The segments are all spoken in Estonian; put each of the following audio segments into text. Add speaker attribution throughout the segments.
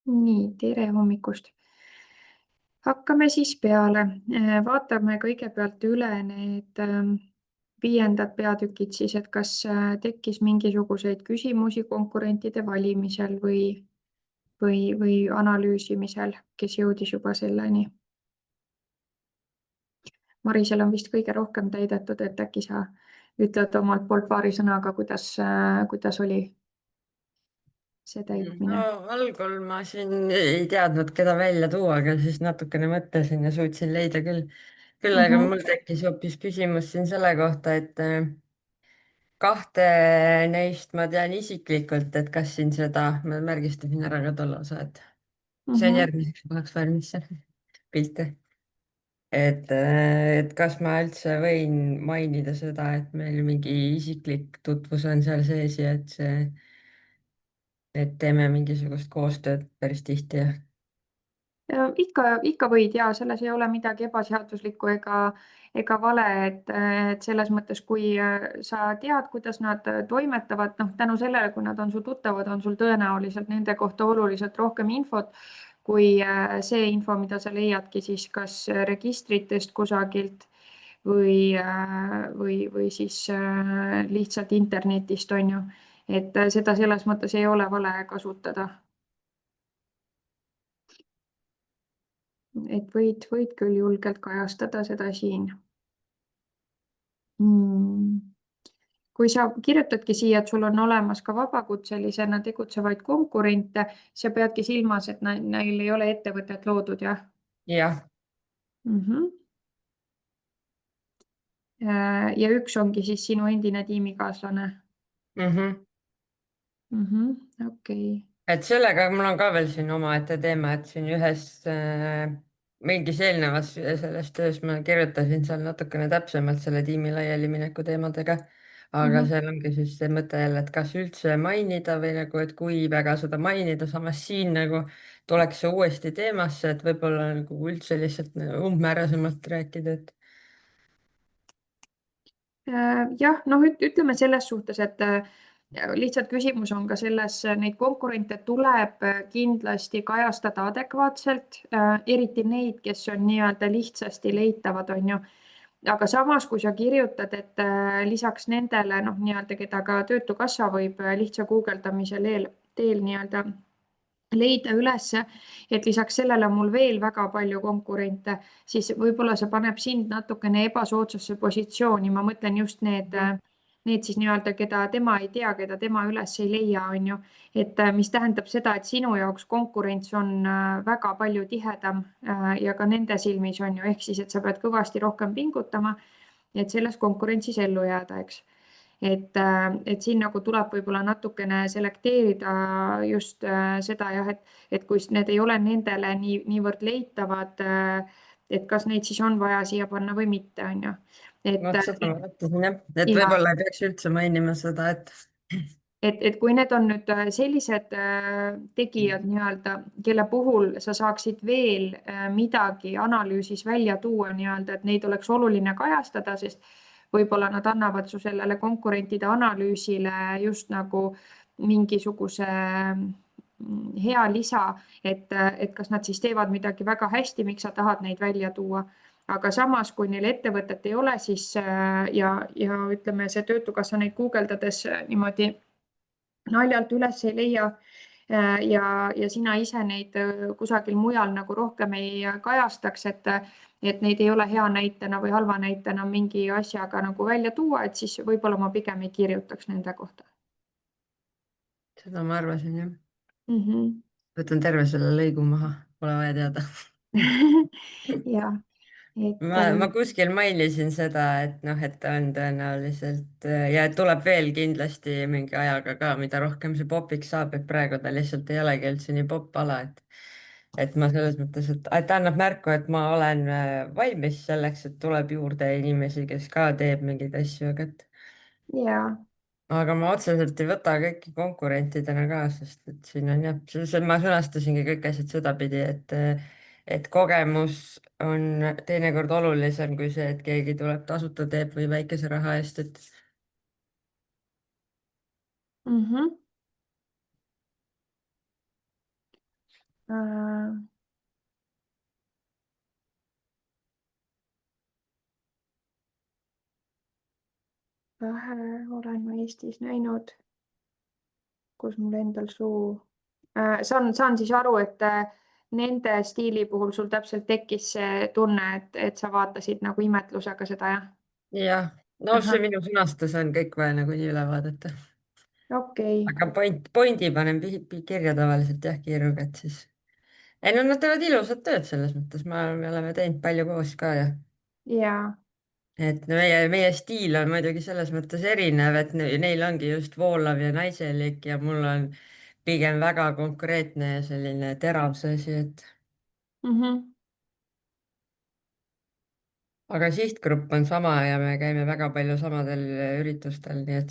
Speaker 1: nii, tere hommikust. Hakkame siis peale. Vaatame kõigepealt üle need viiendad peatükid siis, et kas tekkis mingisuguseid küsimusi konkurentide valimisel või analüüsimisel, kes jõudis juba selleni. Marisel on vist kõige rohkem täidetud, et äkki sa ütled omalt poolt paari sõnaga, kuidas oli see
Speaker 2: No
Speaker 1: täitmine.
Speaker 2: algul ma siin ei teadnud, keda välja tuua, aga siis natukene mõtlesin ja suutsin leida küll. Küll aga
Speaker 1: Mhm.
Speaker 2: mul tekkis hoopis küsimus siin selle kohta, et kahte neist ma tean isiklikult, et kas siin seda, ma märgistasin ära ka tolle osa, et see on
Speaker 1: Mhm.
Speaker 2: järgmiseks päevaks valmis see pilt. Et kas ma üldse võin mainida seda, et meil mingi isiklik tutvus on seal sees ja et teeme mingisugust koostööd päris tihti ja.
Speaker 1: Ja ikka võid ja selles ei ole midagi ebaseaduslikku ega vale, et selles mõttes, kui sa tead, kuidas nad toimetavad, noh, tänu sellele, kui nad on su tuttavad, on sul tõenäoliselt nende kohta oluliselt rohkem infot kui see info, mida sa leiadki siis kas registritest kusagilt või siis lihtsalt internetist, on ju. Et seda selles mõttes ei ole vale kasutada. Et võid küll julgelt kajastada seda siin. Hmm. Kui sa kirjutadki siia, et sul on olemas ka vabakutselisena tegutsevaid konkurente, sa peadki silmas, et neil ei ole ettevõtet loodud, jah?
Speaker 2: jah.
Speaker 1: Mhm. Ja üks ongi siis sinu endine tiimikaaslane.
Speaker 2: Mhm.
Speaker 1: Okei.
Speaker 2: Et sellega mul on ka veel siin omaette teema, et siin ühes mingis eelnevas selles töös ma kirjutasin seal natukene täpsemalt selle tiimi laialimineku teemadega. aga
Speaker 1: Mhm.
Speaker 2: seal ongi siis see mõte jälle, et kas üldse mainida või nagu, et kui väga seda mainida, samas siin nagu tuleks see uuesti teemasse, et võib-olla nagu üldse lihtsalt nagu umbmäärasemalt rääkida, et.
Speaker 1: Jah, noh, ütleme selles suhtes, et lihtsalt küsimus on ka selles, neid konkurente tuleb kindlasti kajastada adekvaatselt, eriti neid, kes on nii-öelda lihtsasti leitavad, on ju. Aga samas, kui sa kirjutad, et lisaks nendele, noh, nii-öelda, keda ka Töötukassa võib lihtsa guugeldamisel teel nii-öelda leida ülesse, et lisaks sellele on mul veel väga palju konkurente, siis võib-olla see paneb sind natukene ebasoodsasse positsiooni. Ma mõtlen just need siis nii-öelda, keda tema ei tea, keda tema üles ei leia, on ju. Et mis tähendab seda, et sinu jaoks konkurents on väga palju tihedam ja ka nende silmis on ju, ehk siis, et sa pead kõvasti rohkem pingutama, et selles konkurentsis ellu jääda, eks. Et siin nagu tuleb võib-olla natukene selekteerida just seda jah, et kui need ei ole nendele niivõrd leitavad, et kas neid siis on vaja siia panna või mitte, on ju. et,
Speaker 2: vot seda ma mõtlesin jah, et
Speaker 1: ja
Speaker 2: võib-olla ei peaks üldse mainima seda, et.
Speaker 1: et kui need on nüüd sellised tegijad nii-öelda, kelle puhul sa saaksid veel midagi analüüsis välja tuua nii-öelda, et neid oleks oluline kajastada, sest võib-olla nad annavad su sellele konkurentide analüüsile just nagu mingisuguse hea lisa, et kas nad siis teevad midagi väga hästi, miks sa tahad neid välja tuua. Aga samas, kui neil ettevõtet ei ole, siis ja ütleme, see Töötukassa neid guugeldades niimoodi naljalt üles ei leia ja sina ise neid kusagil mujal nagu rohkem ei kajastaks, et neid ei ole hea näitena või halva näitena mingi asjaga nagu välja tuua, et siis võib-olla ma pigem ei kirjutaks nende kohta.
Speaker 2: seda ma arvasin jah.
Speaker 1: Mhm.
Speaker 2: võtan terve selle lõigu maha, pole vaja teada.
Speaker 1: ja, et
Speaker 2: ma kuskil mainisin seda, et noh, et ta on tõenäoliselt ja et tuleb veel kindlasti mingi ajaga ka, mida rohkem see popiks saab, et praegu ta lihtsalt ei olegi üldse nii popp ala, et ma selles mõttes, et ta annab märku, et ma olen valmis selleks, et tuleb juurde inimesi, kes ka teeb mingeid asju,
Speaker 1: ja.
Speaker 2: aga ma otseselt ei võta kõiki konkurentidena ka, sest et siin on jah, ma sõnastasingi kõik asjad sedapidi, et kogemus on teinekord olulisem kui see, et keegi tuleb tasuta teeb või väikese raha eest, et.
Speaker 1: Mhm. Äh, vähe olen ma Eestis näinud, kus mul endal suu. Saan siis aru, et nende stiili puhul sul täpselt tekkis see tunne, et sa vaatasid nagu imetlusega seda, jah?
Speaker 2: jah, no see
Speaker 1: ahah,
Speaker 2: minu sõnastus on kõik vaja nagunii üle vaadata.
Speaker 1: okei.
Speaker 2: aga pointi panen kirja tavaliselt jah, kiiruga, et siis. ei no nad teevad ilusat tööd selles mõttes, me oleme teinud palju koos ka ja.
Speaker 1: jaa.
Speaker 2: et no meie stiil on muidugi selles mõttes erinev, et neil ongi just voolav ja naiselik ja mul on pigem väga konkreetne ja selline terav see asi, et.
Speaker 1: Mhm.
Speaker 2: aga sihtgrupp on sama ja me käime väga palju samadel üritustel, nii et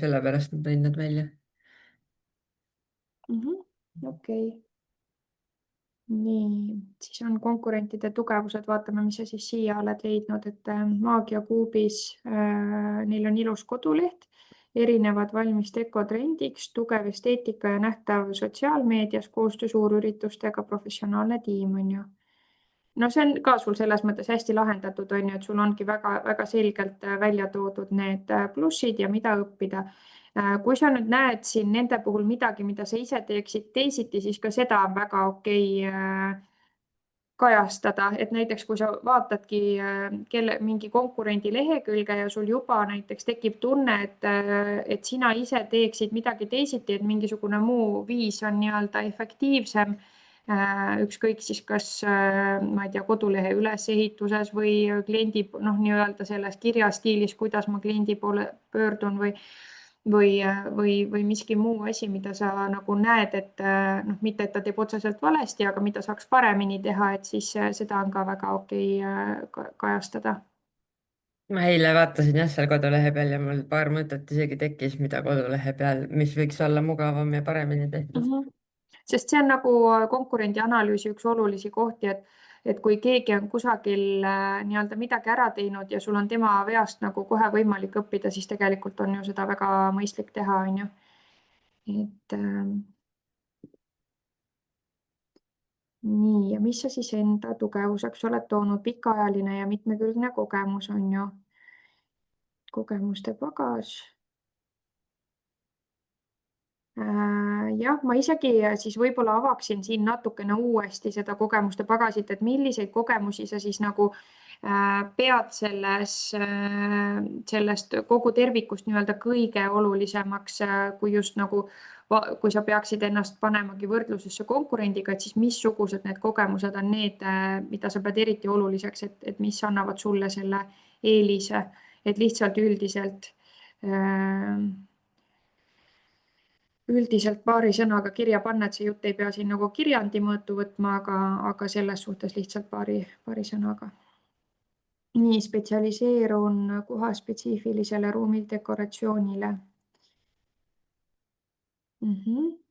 Speaker 2: sellepärast ma tõin need välja.
Speaker 1: Mhm. Okei. Nii, siis on konkurentide tugevused, vaatame, mis sa siis siia oled leidnud, et Maagia Kuubis neil on ilus koduleht, erinevad valmis dekotrendiks, tugev esteetika ja nähtav sotsiaalmeedias, koostöö suurüritustega, professionaalne tiim on ju. No see on ka sul selles mõttes hästi lahendatud, on ju, et sul ongi väga-väga selgelt välja toodud need plussid ja mida õppida. Kui sa nüüd näed siin nende puhul midagi, mida sa ise teeksid teisiti, siis ka seda on väga okei kajastada, et näiteks kui sa vaatadki mingi konkurendi lehekülge ja sul juba näiteks tekib tunne, et sina ise teeksid midagi teisiti, et mingisugune muu viis on nii-öelda efektiivsem, ükskõik siis kas ma ei tea, kodulehe ülesehituses või kliendi noh, nii-öelda selles kirjastiilis, kuidas ma kliendi poole pöördun või miski muu asi, mida sa nagu näed, et noh, mitte et ta teeb otseselt valesti, aga mida saaks paremini teha, et siis seda on ka väga okei kajastada.
Speaker 2: ma eile vaatasin jah seal kodulehe peal ja mul paar mõtet isegi tekkis, mida kodulehe peal, mis võiks olla mugavam ja paremini tehtud.
Speaker 1: Mhm. Sest see on nagu konkurendi analüüsi üks olulisi kohti, et kui keegi on kusagil nii-öelda midagi ära teinud ja sul on tema veast nagu kohe võimalik õppida, siis tegelikult on ju seda väga mõistlik teha, on ju. Et nii, ja mis sa siis enda tugevuseks oled toonud, pikaajaline ja mitmekülgne kogemus on ju, kogemuste pagas. Jah, ma isegi siis võib-olla avaksin siin natukene uuesti seda kogemuste pagasit, et milliseid kogemusi sa siis nagu pead sellest kogu tervikust nii-öelda kõige olulisemaks, kui just nagu, kui sa peaksid ennast panemagi võrdlusesse konkurendiga, et siis missugused need kogemused on need, mida sa pead eriti oluliseks, et mis annavad sulle selle eelise, et lihtsalt üldiselt paari sõnaga kirja panna, et see jutt ei pea siin nagu kirjandi mõõtu võtma, aga selles suhtes lihtsalt paari sõnaga. nii, spetsialiseerun kohaspetsiifilisele ruumidekoratsioonile. Mhm.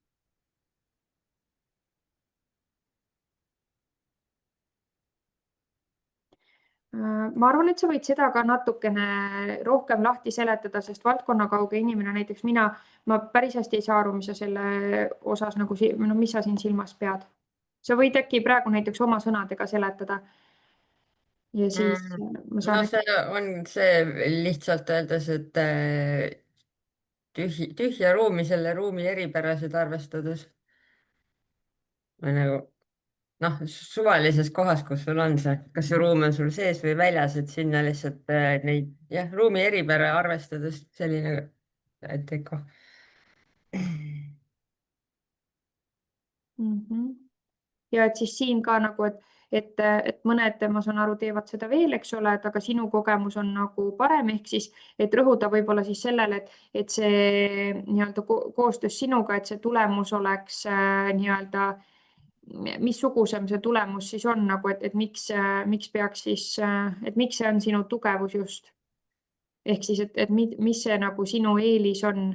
Speaker 1: Ma arvan, et sa võid seda ka natukene rohkem lahti seletada, sest valdkonnakauge inimene, näiteks mina, ma päris hästi ei saa aru, mis sa selle osas nagu, no mis sa siin silmas pead. sa võid äkki praegu näiteks oma sõnadega seletada ja siis
Speaker 2: Mm.
Speaker 1: ma
Speaker 2: no
Speaker 1: saan äkki.
Speaker 2: see on see lihtsalt öeldes, et tühja ruumi, selle ruumi eripärasid arvestades või nagu noh, suvalises kohas, kus sul on see, kas see ruum on sul sees või väljas, et sinna lihtsalt neid jah, ruumi eripära arvestades selline tegu.
Speaker 1: Mhm. ja et siis siin ka nagu, et mõned, ma saan aru, teevad seda veel, eks ole, et aga sinu kogemus on nagu parem, ehk siis, et rõhuda võib-olla siis sellele, et see nii-öelda koostöös sinuga, et see tulemus oleks nii-öelda, missugusem see tulemus siis on nagu, et miks peaks siis, et miks see on sinu tugevus just. ehk siis, et mis see nagu sinu eelis on,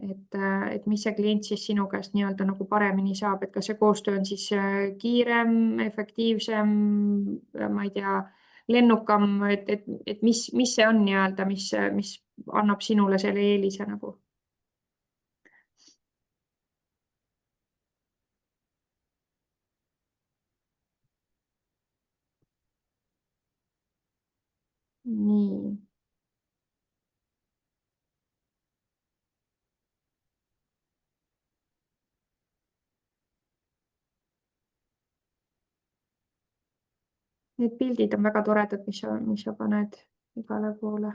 Speaker 1: et mis see klient siis sinu käest nii-öelda nagu paremini saab, et kas see koostöö on siis kiirem, efektiivsem, ma ei tea, lennukam, et mis see on nii-öelda, mis annab sinule selle eelise nagu? nii. Need pildid on väga toredad, mis sa paned igale poole.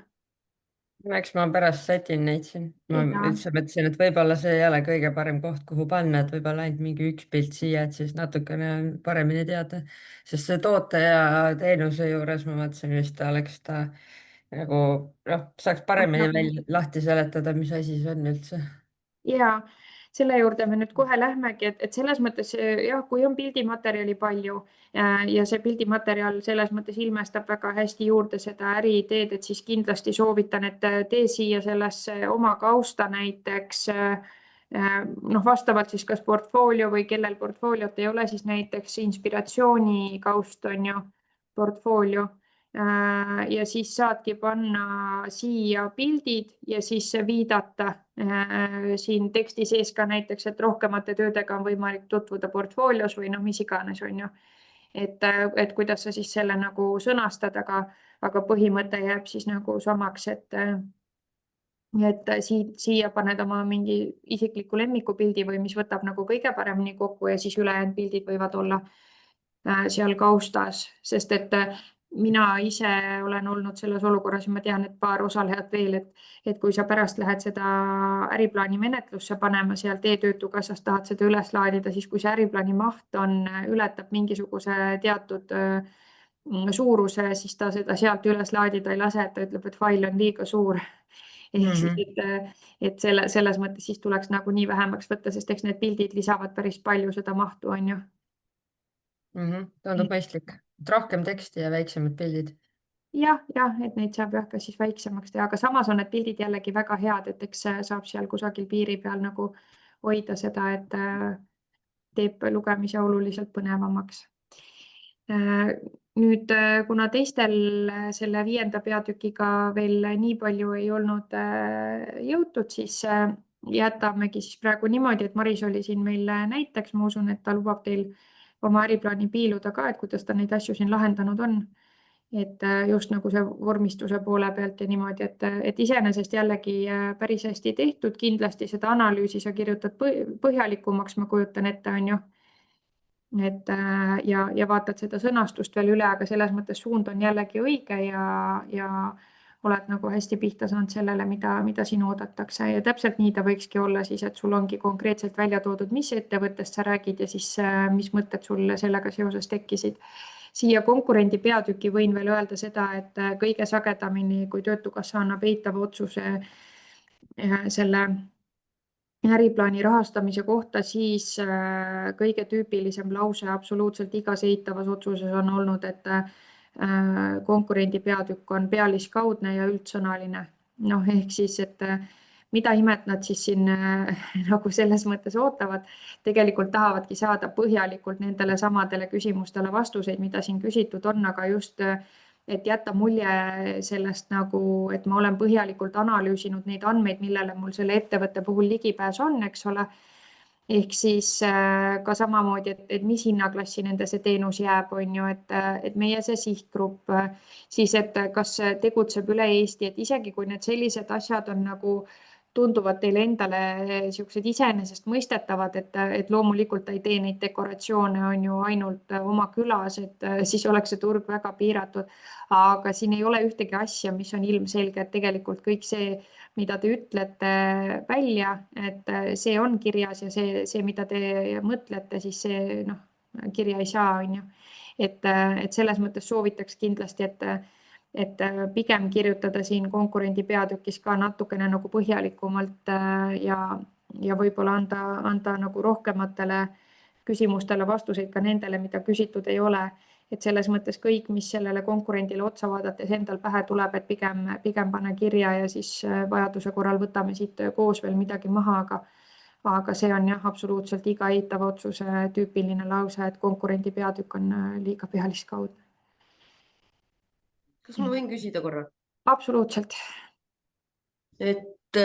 Speaker 2: eks ma pärast sätin neid siin. Ma
Speaker 1: ja,
Speaker 2: üldse mõtlesin, et võib-olla see ei ole kõige parem koht, kuhu panna, et võib-olla ainult mingi üks pilt siia, et siis natukene on paremini teada. sest see toote ja teenuse juures ma mõtlesin vist oleks ta nagu noh, saaks paremini
Speaker 1: nagu
Speaker 2: välja lahti seletada, mis asi see on üldse.
Speaker 1: ja selle juurde me nüüd kohe lähmegi, et selles mõttes jah, kui on pildimaterjali palju ja see pildimaterjal selles mõttes ilmestab väga hästi juurde seda äriideed, et siis kindlasti soovitan, et tee siia sellesse oma kausta näiteks noh, vastavalt siis kas portfoolio või kellel portfooliot ei ole, siis näiteks inspiratsioonikaust on ju, portfoolio ja siis saadki panna siia pildid ja siis viidata siin teksti sees ka näiteks, et rohkemate töödega on võimalik tutvuda portfoolios või noh, mis iganes, on ju. et kuidas sa siis selle nagu sõnastad, aga põhimõte jääb siis nagu samaks, et siia paned oma mingi isikliku lemmikupildi või mis võtab nagu kõige paremini kokku ja siis ülejäänud pildid võivad olla seal kaustas, sest et mina ise olen olnud selles olukorras ja ma tean, et paar osalejat veel, et kui sa pärast lähed seda äriplaani menetlusse panema sealt e-töötukassast, tahad seda üles laadida, siis kui see äriplaani maht ületab mingisuguse teatud suuruse, siis ta seda sealt üles laadida ei lase, et ta ütleb, et fail on liiga suur. ehk siis, et selles mõttes siis tuleks nagunii vähemaks võtta, sest eks need pildid lisavad päris palju seda mahtu, on ju.
Speaker 2: Tundub mõistlik, et rohkem teksti ja väiksemad pildid.
Speaker 1: jah, et neid saab jah, ka siis väiksemaks teha, aga samas on need pildid jällegi väga head, et eks saab seal kusagil piiri peal nagu hoida seda, et teeb lugemise oluliselt põnevamaks. Nüüd, kuna teistel selle 5. peatükiga veel nii palju ei olnud jõutud, siis jätamegi siis praegu niimoodi, et Maris oli siin meil näiteks, ma usun, et ta lubab teil oma äriplaani piiluda ka, et kuidas ta neid asju siin lahendanud on. et just nagu see vormistuse poole pealt ja niimoodi, et iseenesest jällegi päris hästi tehtud, kindlasti seda analüüsi sa kirjutad põhjalikumaks, ma kujutan ette, on ju. et ja vaatad seda sõnastust veel üle, aga selles mõttes suund on jällegi õige ja oled nagu hästi pihta saanud sellele, mida siin oodatakse ja täpselt nii ta võikski olla siis, et sul ongi konkreetselt välja toodud, mis ettevõttest sa räägid ja siis mis mõtted sul sellega seoses tekkisid. Siia konkurendi peatüki võin veel öelda seda, et kõige sagedamini, kui Töötukassa annab eitava otsuse selle äriplaani rahastamise kohta, siis kõige tüüpilisem lause absoluutselt igas eitavas otsuses on olnud, et konkurendi peatükk on pealiskaudne ja üldsõnaline. noh, ehk siis, et mida imet nad siis siin nagu selles mõttes ootavad, tegelikult tahavadki saada põhjalikult nendele samadele küsimustele vastuseid, mida siin küsitud on, aga just et jätta mulje sellest nagu, et ma olen põhjalikult analüüsinud neid andmeid, millele mul selle ettevõtte puhul ligipääs on, eks ole. ehk siis ka samamoodi, et mis hinnaklassi nende see teenus jääb, on ju, et meie see sihtgrupp, siis et kas tegutseb üle Eesti, et isegi kui need sellised asjad on nagu tunduvad teile endale niisugused iseenesestmõistetavad, et loomulikult ta ei tee neid dekoratsioone, on ju, ainult oma külas, et siis oleks see turg väga piiratud. aga siin ei ole ühtegi asja, mis on ilmselge, et tegelikult kõik see, mida te ütlete välja, et see on kirjas ja see, mida te mõtlete, siis see noh, kirja ei saa, on ju. et selles mõttes soovitaks kindlasti, et pigem kirjutada siin konkurendi peatükis ka natukene nagu põhjalikumalt ja võib-olla anda nagu rohkematele küsimustele vastuseid ka nendele, mida küsitud ei ole. et selles mõttes kõik, mis sellele konkurendile otsa vaadates endal pähe tuleb, et pigem pane kirja ja siis vajaduse korral võtame siit koos veel midagi maha, aga see on jah, absoluutselt iga eitava otsuse tüüpiline lause, et konkurendi peatükk on liiga pealiskaudne.
Speaker 3: kas ma võin küsida korra?
Speaker 1: absoluutselt.
Speaker 3: Et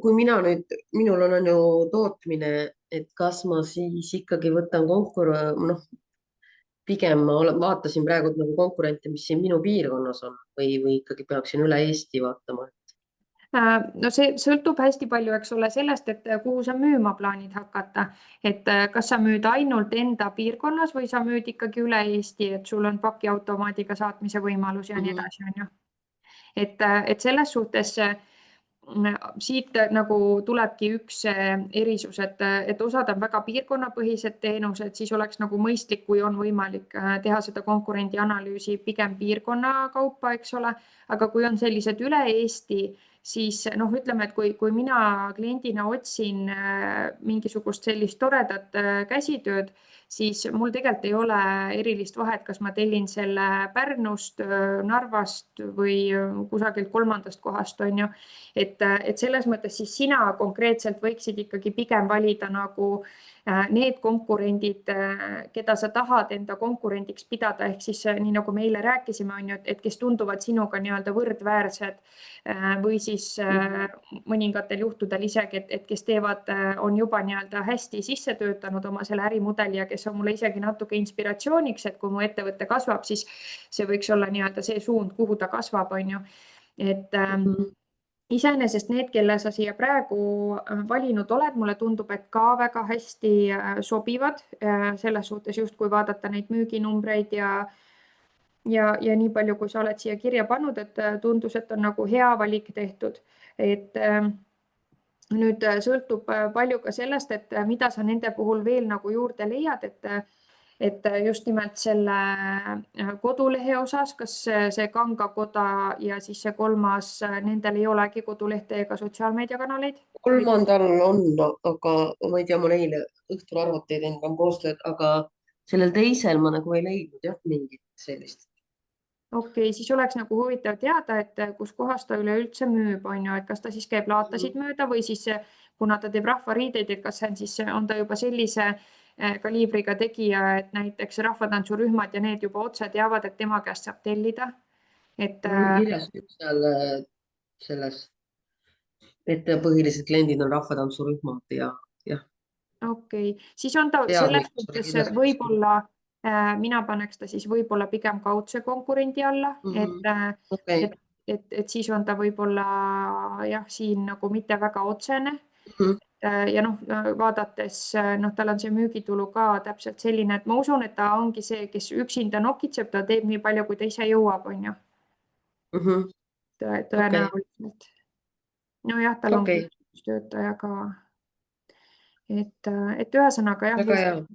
Speaker 3: kui minul on ju tootmine, et kas ma siis ikkagi võtan noh, pigem ma vaatasin praegu nagu konkurente, mis siin minu piirkonnas on või ikkagi peaksin üle Eesti vaatama.
Speaker 1: No see sõltub hästi palju, eks ole, sellest, et kuhu sa müüma plaanid hakata. Et kas sa müüd ainult enda piirkonnas või sa müüd ikkagi üle Eesti, et sul on pakiautomaadiga saatmise võimalus ja nii edasi, on ju. Et selles suhtes siit nagu tulebki üks erisus, et osad on väga piirkonnapõhised teenused, siis oleks nagu mõistlik, kui on võimalik teha seda konkurendi analüüsi pigem piirkonna kaupa, eks ole. Aga kui on sellised üle Eesti, siis noh, ütleme, et kui mina kliendina otsin mingisugust sellist toredat käsitööd, siis mul tegelikult ei ole erilist vahet, kas ma tellin selle Pärnust, Narvast või kusagilt kolmandast kohast, on ju. Et selles mõttes siis sina konkreetselt võiksid ikkagi pigem valida nagu need konkurendid, keda sa tahad enda konkurendiks pidada, ehk siis nii nagu me eile rääkisime, on ju, et kes tunduvad sinuga nii-öelda võrdväärsed või siis mõningatel juhtudel isegi, et kes teevad, on juba nii-öelda hästi sisse töötanud oma selle ärimudeli ja kes on mulle isegi natuke inspiratsiooniks, et kui mu ettevõte kasvab, siis see võiks olla nii-öelda see suund, kuhu ta kasvab, on ju. Et iseenesest need, kelle sa siia praegu valinud oled, mulle tundub, et ka väga hästi sobivad selles suhtes, just kui vaadata neid müüginumbreid ja nii palju, kui sa oled siia kirja pannud, et tundus, et on nagu hea valik tehtud. Et nüüd sõltub palju ka sellest, et mida sa nende puhul veel nagu juurde leiad, et just nimelt selle kodulehe osas, kas see Kangakoda ja siis see kolmas, nendel ei olegi kodulehte ega sotsiaalmeediakanaleid?
Speaker 3: Kolmandal on, aga ma ei tea, ma neile õhtul arvuteid enam koostööd, aga sellel teisel ma nagu ei leidnud jah, mingit sellist.
Speaker 1: Okei, siis oleks nagu huvitav teada, et kus kohas ta üleüldse müüb, on ju, et kas ta siis käib laatasid mööda või siis kuna ta teeb rahvariideid, et kas on ta juba sellise kaliibriga tegija, et näiteks rahvatantsurühmad ja need juba otse teavad, et tema käest saab tellida. Et
Speaker 3: kirjas seal selles, et põhilised kliendid on rahvatantsurühmad ja jah.
Speaker 1: okei, siis on ta selles suhtes võib-olla, mina paneks ta siis võib-olla pigem kaudse konkurendi alla, et siis on ta võib-olla jah, siin nagu mitte väga otsene. Ja noh, vaadates, noh, tal on see müügitulu ka täpselt selline, et ma usun, et ta ongi see, kes üksinda nokitseb, ta teeb nii palju, kui ta ise jõuab, on ju. Tõenäoliselt. Nojah, tal on töötaja ka. Et ühesõnaga jah,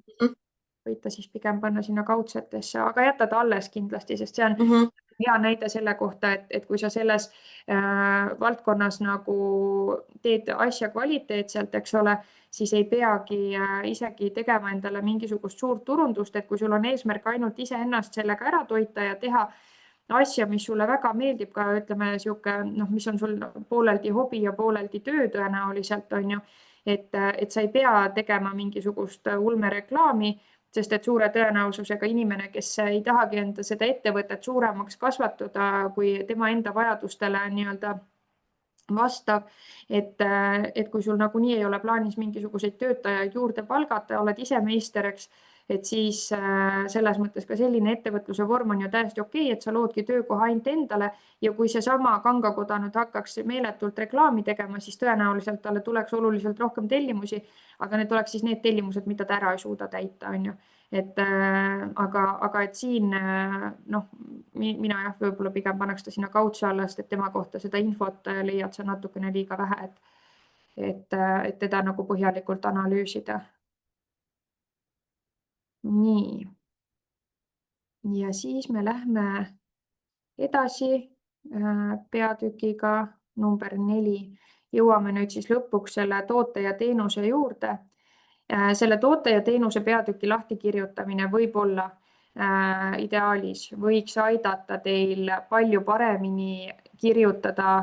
Speaker 1: võite siis pigem panna sinna kaudsetesse, aga jätta ta alles kindlasti, sest see on hea näide selle kohta, et kui sa selles valdkonnas nagu teed asja kvaliteetselt, eks ole, siis ei peagi isegi tegema endale mingisugust suurt turundust, et kui sul on eesmärk ainult iseennast sellega ära toita ja teha asja, mis sulle väga meeldib ka, ütleme sihuke, noh, mis on sul pooleldi hobi ja pooleldi töö tõenäoliselt, on ju, et sa ei pea tegema mingisugust ulmereklaami, sest et suure tõenäosusega inimene, kes ei tahagi enda seda ettevõtet suuremaks kasvatada, kui tema enda vajadustele nii-öelda vastav, et kui sul nagunii ei ole plaanis mingisuguseid töötajaid juurde palgata, oled ise meister, eks, et siis selles mõttes ka selline ettevõtluse vorm on ju täiesti okei, et sa loodki töökoha ainult endale ja kui seesama Kangakoda nüüd hakkaks meeletult reklaami tegema, siis tõenäoliselt talle tuleks oluliselt rohkem tellimusi, aga need oleks siis need tellimused, mida ta ära ei suuda täita, on ju. Aga et siin noh, mina jah, võib-olla pigem paneks ta sinna kaudse alla, sest et tema kohta seda infot leiad sa natukene liiga vähe, et teda nagu põhjalikult analüüsida. Nii. Ja siis me lähme edasi peatükiga number 4. Jõuame nüüd siis lõpuks selle toote ja teenuse juurde. Selle toote ja teenuse peatüki lahtikirjutamine võib-olla ideaalis võiks aidata teil palju paremini kirjutada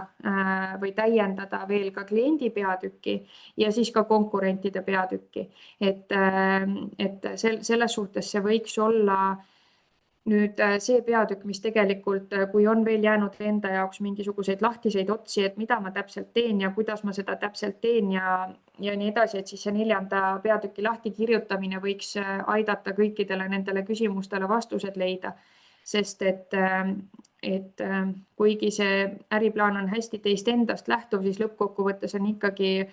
Speaker 1: või täiendada veel ka kliendi peatükki ja siis ka konkurentide peatükki. Et selles suhtes see võiks olla nüüd see peatükk, mis tegelikult, kui on veel jäänud enda jaoks mingisuguseid lahtiseid otsi, et mida ma täpselt teen ja kuidas ma seda täpselt teen ja nii edasi, et siis see 4. peatüki lahtikirjutamine võiks aidata kõikidele nendele küsimustele vastused leida. Sest et kuigi see äriplaan on hästi teist endast lähtuv, siis lõppkokkuvõttes on ikkagi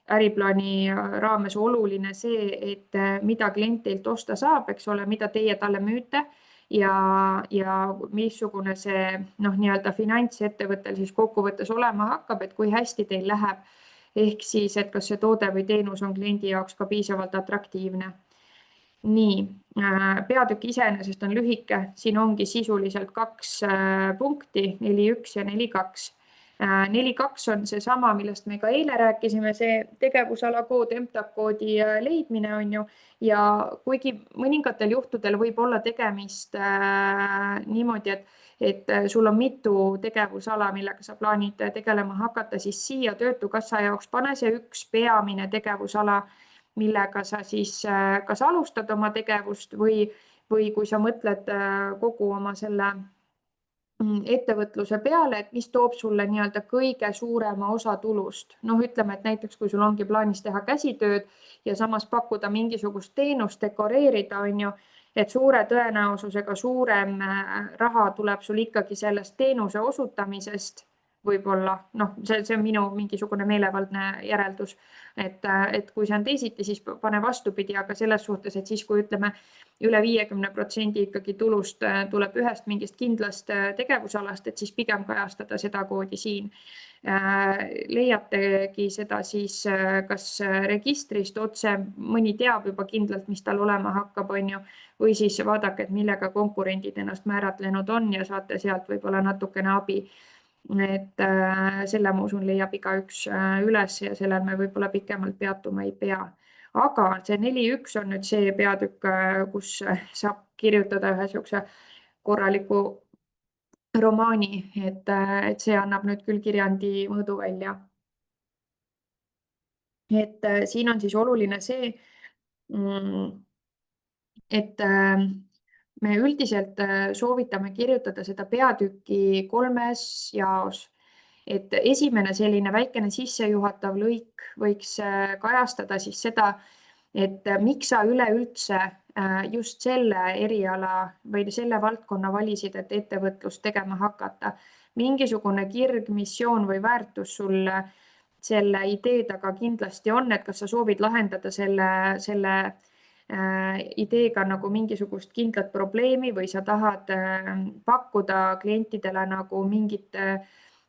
Speaker 1: äriplaani raames oluline see, et mida klient teilt osta saab, eks ole, mida teie talle müüte ja missugune see nii-öelda finantsettevõttel siis kokkuvõttes olema hakkab, et kui hästi teil läheb. Ehk siis, et kas see toode või teenus on kliendi jaoks ka piisavalt atraktiivne. Nii, peatükk iseenesest on lühike, siin ongi sisuliselt 2 punkti, 4.1 ja 4.2. 4.2 on seesama, millest me ka eile rääkisime, see tegevusala kood, MTAG koodi leidmine on ju. Ja kuigi mõningatel juhtudel võib olla tegemist niimoodi, et sul on mitu tegevusala, millega sa plaanid tegelema hakata, siis siia Töötukassa jaoks pane see üks peamine tegevusala, millega sa siis kas alustad oma tegevust või kui sa mõtled kogu oma selle ettevõtluse peale, et mis toob sulle nii-öelda kõige suurema osa tulust. Ütleme, et näiteks kui sul ongi plaanis teha käsitööd ja samas pakkuda mingisugust teenust, dekoreerida, on ju, et suure tõenäosusega suurem raha tuleb sul ikkagi sellest teenuse osutamisest võib-olla, see on minu mingisugune meelevaldne järeldus, et kui see on teisiti, siis pane vastupidi, aga selles suhtes, et siis kui ütleme, üle 50% ikkagi tulust tuleb ühest mingist kindlast tegevusalast, et siis pigem kajastada seda koodi siin. Leiategi seda siis kas registrist otse, mõni teab juba kindlalt, mis tal olema hakkab, on ju, või siis vaadake, et millega konkurendid ennast määratlenud on ja saate sealt võib-olla natukene abi. Et selle ma usun, leiab igaüks üles ja sellel me võib-olla pikemalt peatuma ei pea. Aga see 4.1 on nüüd see peatükk, kus saab kirjutada ühe niisuguse korraliku romaani, et see annab nüüd küll kirjandi mõõdu välja. Et siin on siis oluline see, et me üldiselt soovitame kirjutada seda peatükki 3 jaos. Et esimene selline väikene sissejuhatav lõik võiks kajastada siis seda, et miks sa üleüldse just selle eriala või selle valdkonna valisid, et ettevõtlust tegema hakata. Mingisugune kirg, missioon või väärtus sul selle idee taga kindlasti on, et kas sa soovid lahendada selle ideega nagu mingisugust kindlat probleemi või sa tahad pakkuda klientidele nagu mingit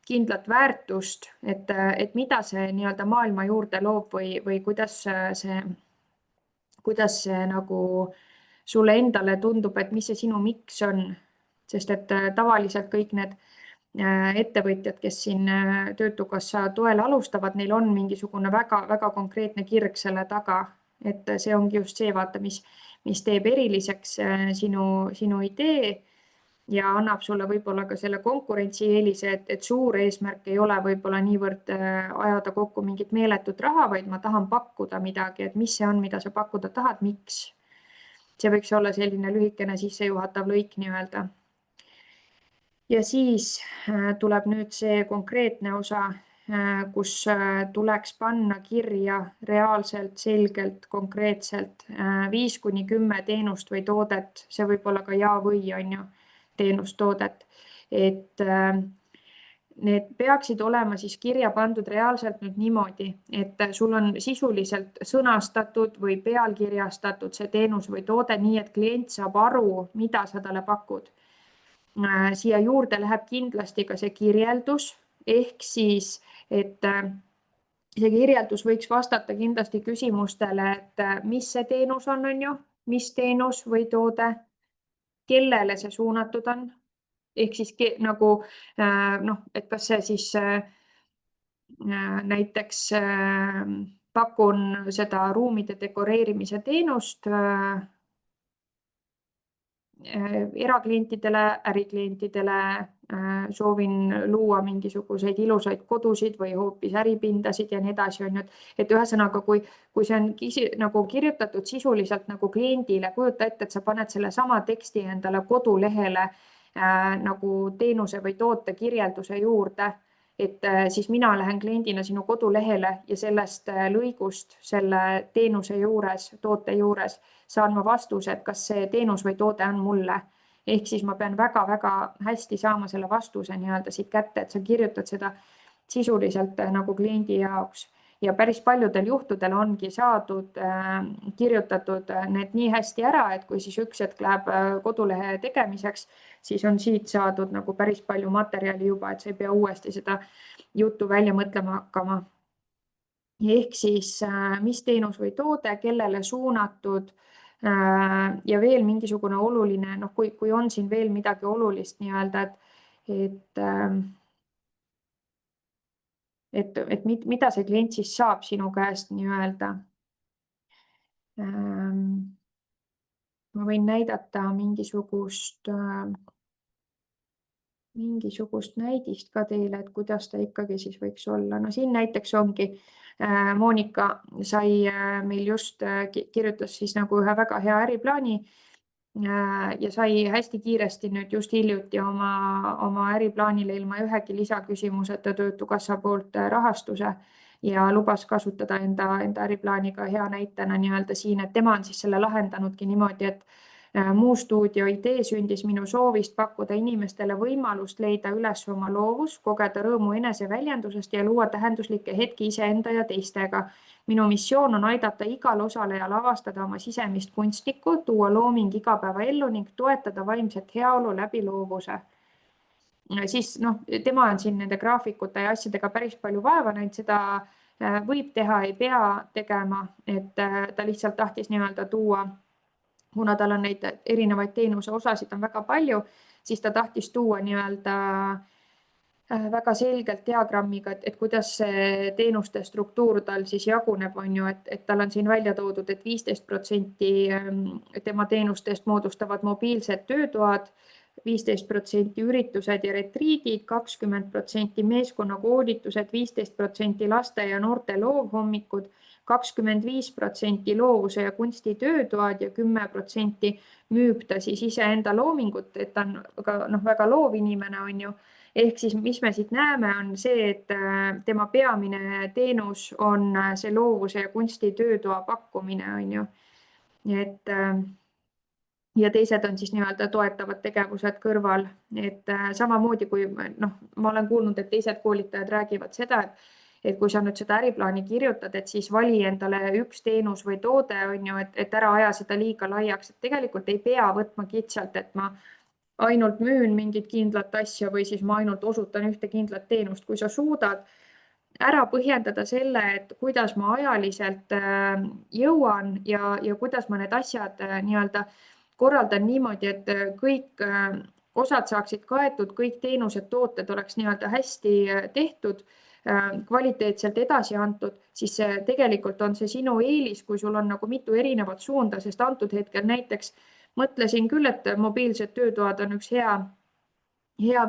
Speaker 1: kindlat väärtust, et mida see nii-öelda maailma juurde loob või kuidas see nagu sulle endale tundub, et mis see sinu miks on. Sest et tavaliselt kõik need ettevõtjad, kes siin Töötukassa toel alustavad, neil on mingisugune väga konkreetne kirg selle taga. Et see ongi just see, vaata, mis teeb eriliseks sinu idee ja annab sulle võib-olla ka selle konkurentsieelise, et suur eesmärk ei ole võib-olla niivõrd ajada kokku mingit meeletut raha, vaid ma tahan pakkuda midagi, et mis see on, mida sa pakkuda tahad, miks. See võiks olla selline lühikene sissejuhatav lõik nii-öelda. Ja siis tuleb nüüd see konkreetne osa, kus tuleks panna kirja reaalselt, selgelt, konkreetselt 5-10 teenust või toodet, see võib olla ka ja või on ju teenustoodet, et need peaksid olema siis kirja pandud reaalselt nüüd niimoodi, et sul on sisuliselt sõnastatud või pealkirjastatud see teenus või toode nii, et klient saab aru, mida sa talle pakud. Siia juurde läheb kindlasti ka see kirjeldus, ehk siis, et see kirjeldus võiks vastata kindlasti küsimustele, et mis see teenus on ju, mis teenus või toode, kellele see suunatud on, ehk siis nagu et kas see siis näiteks pakun seda ruumide dekoreerimise teenust eraklientidele, äriklientidele, soovin luua mingisuguseid ilusaid kodusid või hoopis äripindasid ja nii edasi, on ju. Et ühesõnaga, kui see on nagu kirjutatud sisuliselt nagu kliendile, kujuta ette, et sa paned selle sama teksti endale kodulehele nagu teenuse või toote kirjelduse juurde, et siis mina lähen kliendina sinu kodulehele ja sellest lõigust selle teenuse juures, toote juures saan ma vastuse, et kas see teenus või toode on mulle. Ehk siis ma pean väga-väga hästi saama selle vastuse nii-öelda siit kätte, et sa kirjutad seda sisuliselt nagu kliendi jaoks. Ja päris paljudel juhtudel ongi saadud, kirjutatud need nii hästi ära, et kui siis üks hetk läheb kodulehe tegemiseks, siis on siit saadud nagu päris palju materjali juba, et sa ei pea uuesti seda juttu välja mõtlema hakkama. Ehk siis mis teenus või toode, kellele suunatud ja veel mingisugune oluline, kui on siin veel midagi olulist nii-öelda, et mida see klient siis saab sinu käest nii-öelda. Ma võin näidata mingisugust näidist ka teile, et kuidas ta ikkagi siis võiks olla. No siin näiteks ongi Monika sai meil just kirjutas siis nagu ühe väga hea äriplaani ja sai hästi kiiresti nüüd just hiljuti oma äriplaanile ilma ühegi lisaküsimuseta Töötukassa poolt rahastuse ja lubas kasutada enda äriplaaniga hea näitena nii-öelda siin, et tema on siis selle lahendanudki niimoodi, et Muu stuudio idee sündis minu soovist pakkuda inimestele võimalust leida üles oma loovus, kogeda rõõmu eneseväljendusest ja luua tähenduslikke hetki iseenda ja teistega. Minu missioon on aidata igal osalejal avastada oma sisemist kunstnikku, tuua looming igapäevaellu ning toetada vaimset heaolu läbi loovuse. Siis tema on siin nende graafikute ja asjadega päris palju vaeva näinud, seda võib teha, ei pea tegema, et ta lihtsalt tahtis nii-öelda tuua, kuna tal on neid erinevaid teenuse osasid on väga palju, siis ta tahtis tuua nii-öelda väga selgelt diagrammiga, et kuidas see teenuste struktuur tal siis jaguneb, on ju, et tal on siin välja toodud, et 15% tema teenustest moodustavad mobiilsed töötoad, 15% üritused ja retriidid, 20% meeskonnakoolitused, 15% laste ja noorte loovhommikud, 25% loovuse ja kunsti töötoad ja 10% müüb ta siis iseenda loomingut, et ta on väga loov inimene, on ju. Ehk siis, mis me siit näeme, on see, et tema peamine teenus on see loovuse ja kunsti töötoa pakkumine, on ju. Ja teised on siis nii-öelda toetavad tegevused kõrval. Et samamoodi kui ma olen kuulnud, et teised koolitajad räägivad seda, et kui sa nüüd seda äriplaani kirjutad, et siis vali endale üks teenus või toode, on ju, et ära aja seda liiga laiaks, et tegelikult ei pea võtma kitsalt, et ma ainult müün mingit kindlat asja või siis ma ainult osutan ühte kindlat teenust. Kui sa suudad ära põhjendada selle, et kuidas ma ajaliselt jõuan ja kuidas ma need asjad nii-öelda korraldan niimoodi, et kõik osad saaksid kaetud, kõik teenused, tooted oleks nii-öelda hästi tehtud, kvaliteetselt edasi antud, siis tegelikult on see sinu eelis, kui sul on nagu mitu erinevat suunda, sest antud hetkel näiteks mõtlesin küll, et mobiilsed töötoad on üks hea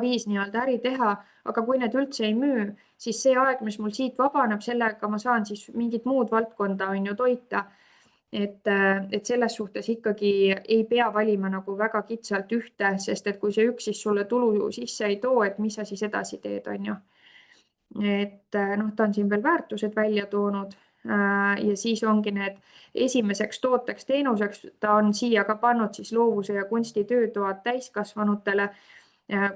Speaker 1: viis nii-öelda äri teha, aga kui need üldse ei müü, siis see aeg, mis mul siit vabaneb, sellega ma saan siis mingit muud valdkonda on ju toita. Et selles suhtes ikkagi ei pea valima nagu väga kitsalt ühte, sest et kui see üks siis sulle tulu sisse ei too, et mis sa siis edasi teed, on ju. Et ta on siin veel väärtused välja toonud ja siis ongi need esimeseks tooteks teenuseks, ta on siia ka pannud siis loovuse ja kunsti töötoad täiskasvanutele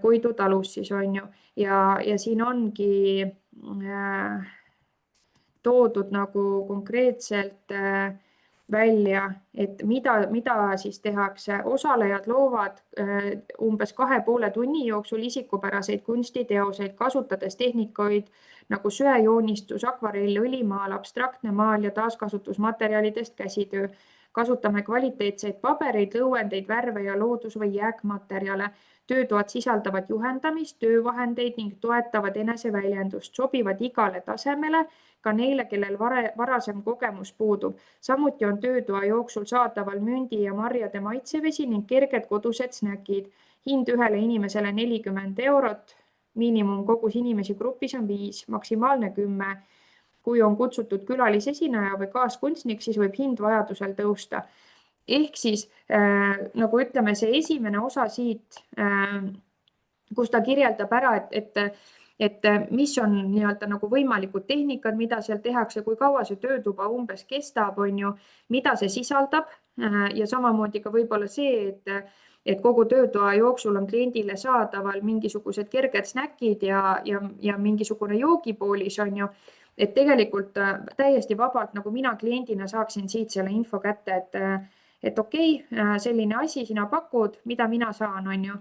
Speaker 1: Koidu talus siis on ju ja siin ongi toodud nagu konkreetselt välja, et mida siis tehakse. Osalejad loovad umbes 2,5 tunni jooksul isikupäraseid kunstiteoseid, kasutades tehnikoid nagu söejoonistus, akvarell, õlimaal, abstraktne maal ja taaskasutusmaterjalidest käsitöö. kasutame kvaliteetseid pabereid, lõuendeid, värve ja loodus- või jääkmaterjale. Töötoad sisaldavad juhendamist, töövahendeid ning toetavad eneseväljendust, sobivad igale tasemele, ka neile, kellel varasem kogemus puudub. Samuti on töötoa jooksul saadaval mündi ja marjade maitsevesi ning kerged kodused snäkid. Hind ühele inimesele 40 €. Miinimumkogus inimesi grupis on 5, maksimaalne 10. Kui on kutsutud külalisesineja või kaaskunstnik, siis võib hind vajadusel tõusta. Ehk siis nagu ütleme, see esimene osa siit, kus ta kirjeldab ära, et mis on nii-öelda nagu võimalikud tehnikad, mida seal tehakse, kui kaua see töötuba umbes kestab, on ju, mida see sisaldab ja samamoodi ka võib-olla see, et kogu töötoa jooksul on kliendile saadaval mingisugused kerged snäkid ja mingisugune joogipoolis, on ju, et tegelikult täiesti vabalt, nagu mina kliendina saaksin siit selle info kätte, et okei, selline asi sina pakud, mida mina saan, on ju.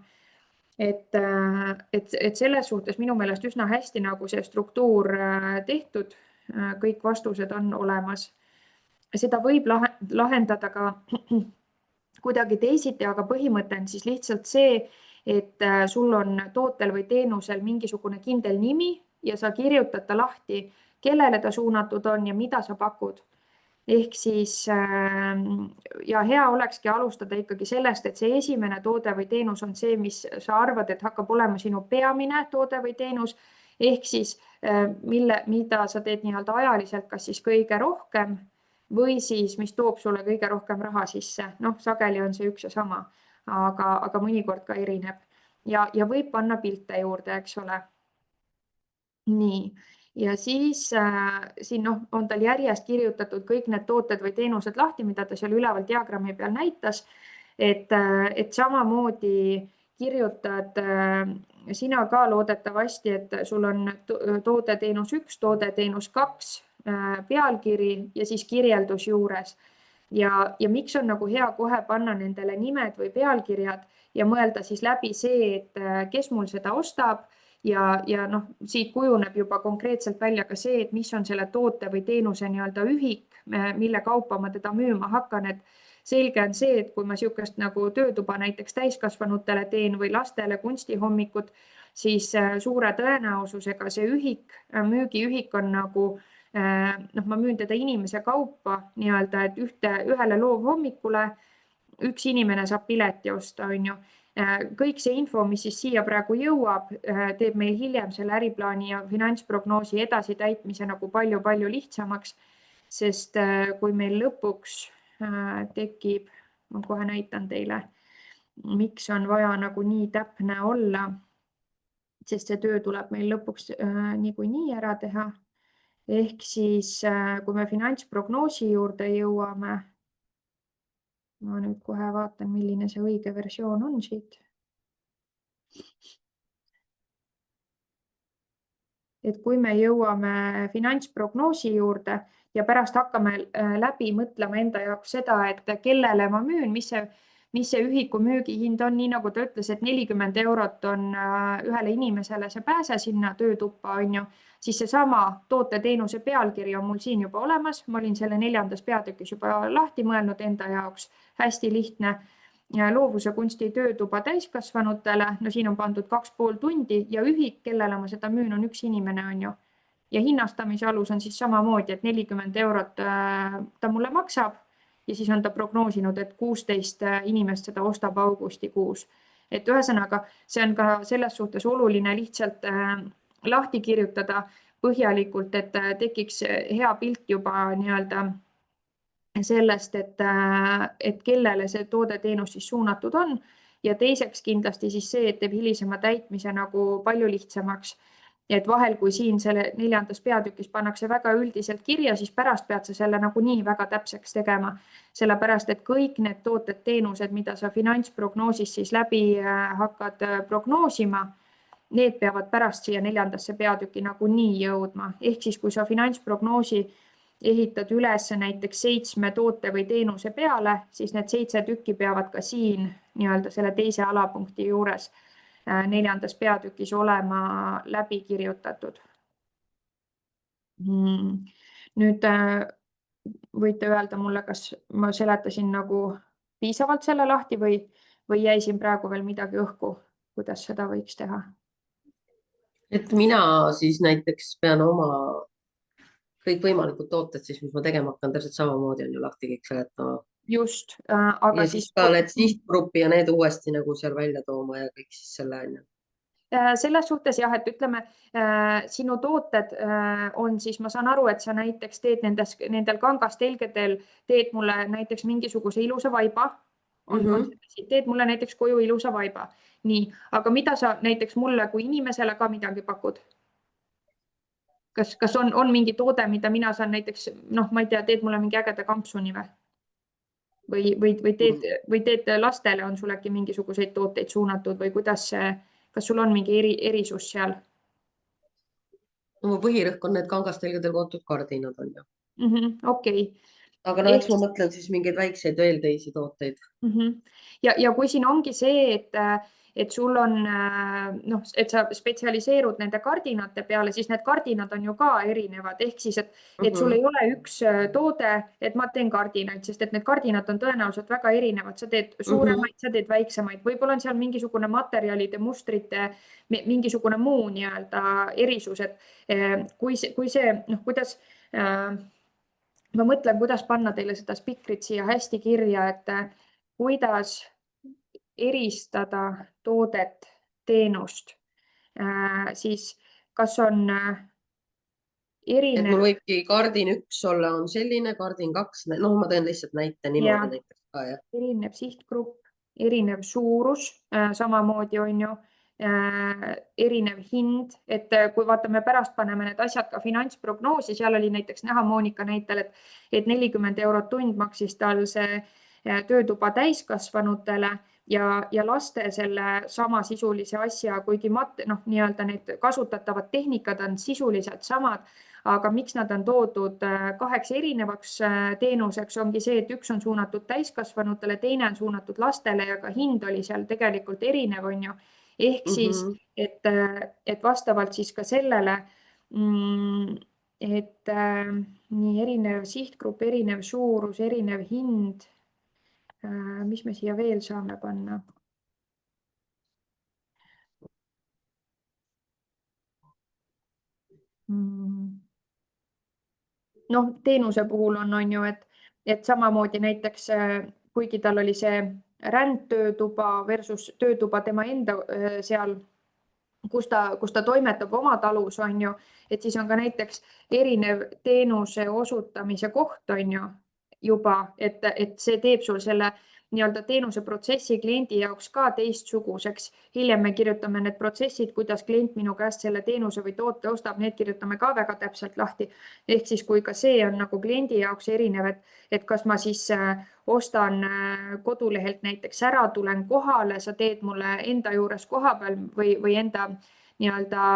Speaker 1: Et selles suhtes minu meelest üsna hästi nagu see struktuur tehtud, kõik vastused on olemas. Seda võib lahendada ka kuidagi teisiti, aga põhimõte on siis lihtsalt see, et sul on tootel või teenusel mingisugune kindel nimi ja sa kirjutad ta lahti, kellele ta suunatud on ja mida sa pakud. Ehk siis ja hea olekski alustada ikkagi sellest, et see esimene toode või teenus on see, mis sa arvad, et hakkab olema sinu peamine toode või teenus, ehk siis mida sa teed nii-öelda ajaliselt, kas siis kõige rohkem või siis, mis toob sulle kõige rohkem raha sisse. Noh, sageli on see üks ja sama, aga mõnikord ka erineb ja võib panna pilte juurde, eks ole. Nii, ja siis siin on tal järjest kirjutatud kõik need tooted või teenused lahti, mida ta seal üleval diagrammi peal näitas, et samamoodi kirjutad sina ka loodetavasti, et sul on toode teenus 1, toode teenus 2, pealkiri ja siis kirjeldus juures. Ja miks on nagu hea kohe panna nendele nimed või pealkirjad ja mõelda siis läbi see, et kes mul seda ostab ja noh, siit kujuneb juba konkreetselt välja ka see, et mis on selle toote või teenuse nii-öelda ühik, mille kaupa ma teda müüma hakkan, et selge on see, et kui ma niisugust nagu töötuba näiteks täiskasvanutele teen või lastele kunstihommikut, siis suure tõenäosusega see ühik, müügiühik on nagu ma müün teda inimese kaupa nii-öelda, et ühele loovhommikule üks inimene saab pileti osta, on ju. Kõik see info, mis siis siia praegu jõuab, teeb meil hiljem selle äriplaani ja finantsprognoosi edasitäitmise nagu palju-palju lihtsamaks, sest kui meil lõpuks tekib, ma kohe näitan teile, miks on vaja nagu nii täpne olla, sest see töö tuleb meil lõpuks niikuinii ära teha. Ehk siis, kui me finantsprognoosi juurde jõuame, ma nüüd kohe vaatan, milline see õige versioon on siit. Et kui me jõuame finantsprognoosi juurde ja pärast hakkame läbi mõtlema enda jaoks seda, et kellele ma müün, mis see ühiku müügihind on, nii nagu ta ütles, et 40 € on ühele inimesele see pääse sinna töötuppa, on ju, siis seesama toote-teenuse pealkiri on mul siin juba olemas. Ma olin selle 4. peatükis juba lahti mõelnud enda jaoks, hästi lihtne. Loovuse kunsti töötuba täiskasvanutele, no siin on pandud 2,5 tundi ja ühik, kellele ma seda müün, on üks inimene, on ju. Ja hinnastamise alus on siis samamoodi, et 40 € ta mulle maksab ja siis on ta prognoosinud, et 16 inimest seda ostab augustikuus. Et ühesõnaga, see on ka selles suhtes oluline lihtsalt lahti kirjutada põhjalikult, et tekiks hea pilt juba nii-öelda sellest, et kellele see toode-teenus siis suunatud on ja teiseks kindlasti siis see, et teeb hilisema täitmise nagu palju lihtsamaks. Et vahel, kui siin selle 4. peatükis pannakse väga üldiselt kirja, siis pärast pead sa selle nagu nii väga täpseks tegema, sellepärast et kõik need tooted-teenused, mida sa finantsprognoosis siis läbi hakkad prognoosima, need peavad pärast siia 4. peatükki nagu nii jõudma. Ehk siis, kui sa finantsprognoosi ehitad üles näiteks 7 toote või teenuse peale, siis need 7 tükki peavad ka siin nii-öelda selle teise alapunkti juures 4. peatükis olema läbi kirjutatud. Nüüd võite öelda mulle, kas ma seletasin nagu piisavalt selle lahti või jäi siin praegu veel midagi õhku, kuidas seda võiks teha?
Speaker 3: et mina siis näiteks pean oma kõikvõimalikud tooted siis, mis ma tegema hakkan, täpselt samamoodi on ju lahti kõik seletama.
Speaker 1: Just, aga
Speaker 3: Ja siis ka need sihtgruppi ja need uuesti nagu seal välja tooma ja kõik siis selle on ju.
Speaker 1: Selles suhtes jah, et ütleme, sinu tooted on siis, ma saan aru, et sa näiteks teed nendel kangastelgedel, teed mulle näiteks mingisuguse ilusa vaiba, teed mulle näiteks koju ilusa vaiba. Nii, aga mida sa näiteks mulle kui inimesele ka midagi pakud? Kas on mingi toode, mida mina saan näiteks, noh, ma ei tea, teed mulle mingi ägeda kampsuni või teed lastele, on sul äkki mingisuguseid tooteid suunatud või kuidas see, kas sul on mingi erisus seal?
Speaker 3: No mu põhirõhk on need kangastelgedel kootud kardinad on ju.
Speaker 1: Okei.
Speaker 3: Aga no eks ma mõtlen siis mingeid väikseid veel teisi tooteid.
Speaker 1: Ja kui siin ongi see, et sul on, noh, et sa spetsialiseerud nende kardinate peale, siis need kardinad on ju ka erinevad. Ehk siis, et sul ei ole üks toode, et ma teen kardinaid, sest et need kardinad on tõenäoliselt väga erinevad. Sa teed suuremaid, sa teed väiksemaid. Võib-olla on seal mingisugune materjalide, mustrite, mingisugune muu nii-öelda erisus, et kui see, noh, kuidas ma mõtlen, kuidas panna teile seda spikrit siia hästi kirja, et kuidas eristada toodet teenust, siis kas on
Speaker 3: Et
Speaker 1: erinev?
Speaker 3: mul võibki kardin 1 olla, on selline, kardin 2, noh, ma teen lihtsalt näite niimoodi näiteks ka. Ja.
Speaker 1: Erinev sihtgrupp, erinev suurus, samamoodi on ju, erinev hind, et kui vaatame pärast, paneme need asjad ka finantsprognoosi, seal oli näiteks näha Monika näitel, et 40 eurot tund maksis tal see töötuba täiskasvanutele ja laste selle samasisulise asja, kuigi nii-öelda need kasutatavad tehnikad on sisuliselt samad, aga miks nad on toodud 2 erinevaks teenuseks, ongi see, et üks on suunatud täiskasvanutele, teine on suunatud lastele ja ka hind oli seal tegelikult erinev, on ju. Ehk siis, et vastavalt siis ka sellele, et nii erinev sihtgrupp, erinev suurus, erinev hind, mis me siia veel saame panna? Noh, teenuse puhul on ju, et samamoodi näiteks, kuigi tal oli see rändtöötuba versus töötuba tema enda seal, kus ta toimetab oma talus, on ju, et siis on ka näiteks erinev teenuse osutamise koht, on ju, juba, et see teeb sul selle nii-öelda teenuseprotsessi kliendi jaoks ka teistsuguseks. Hiljem me kirjutame need protsessid, kuidas klient minu käest selle teenuse või toote ostab, need kirjutame ka väga täpselt lahti. Ehk siis, kui ka see on nagu kliendi jaoks erinev, et kas ma siis ostan kodulehelt näiteks ära, tulen kohale, sa teed mulle enda juures kohapeal või enda nii-öelda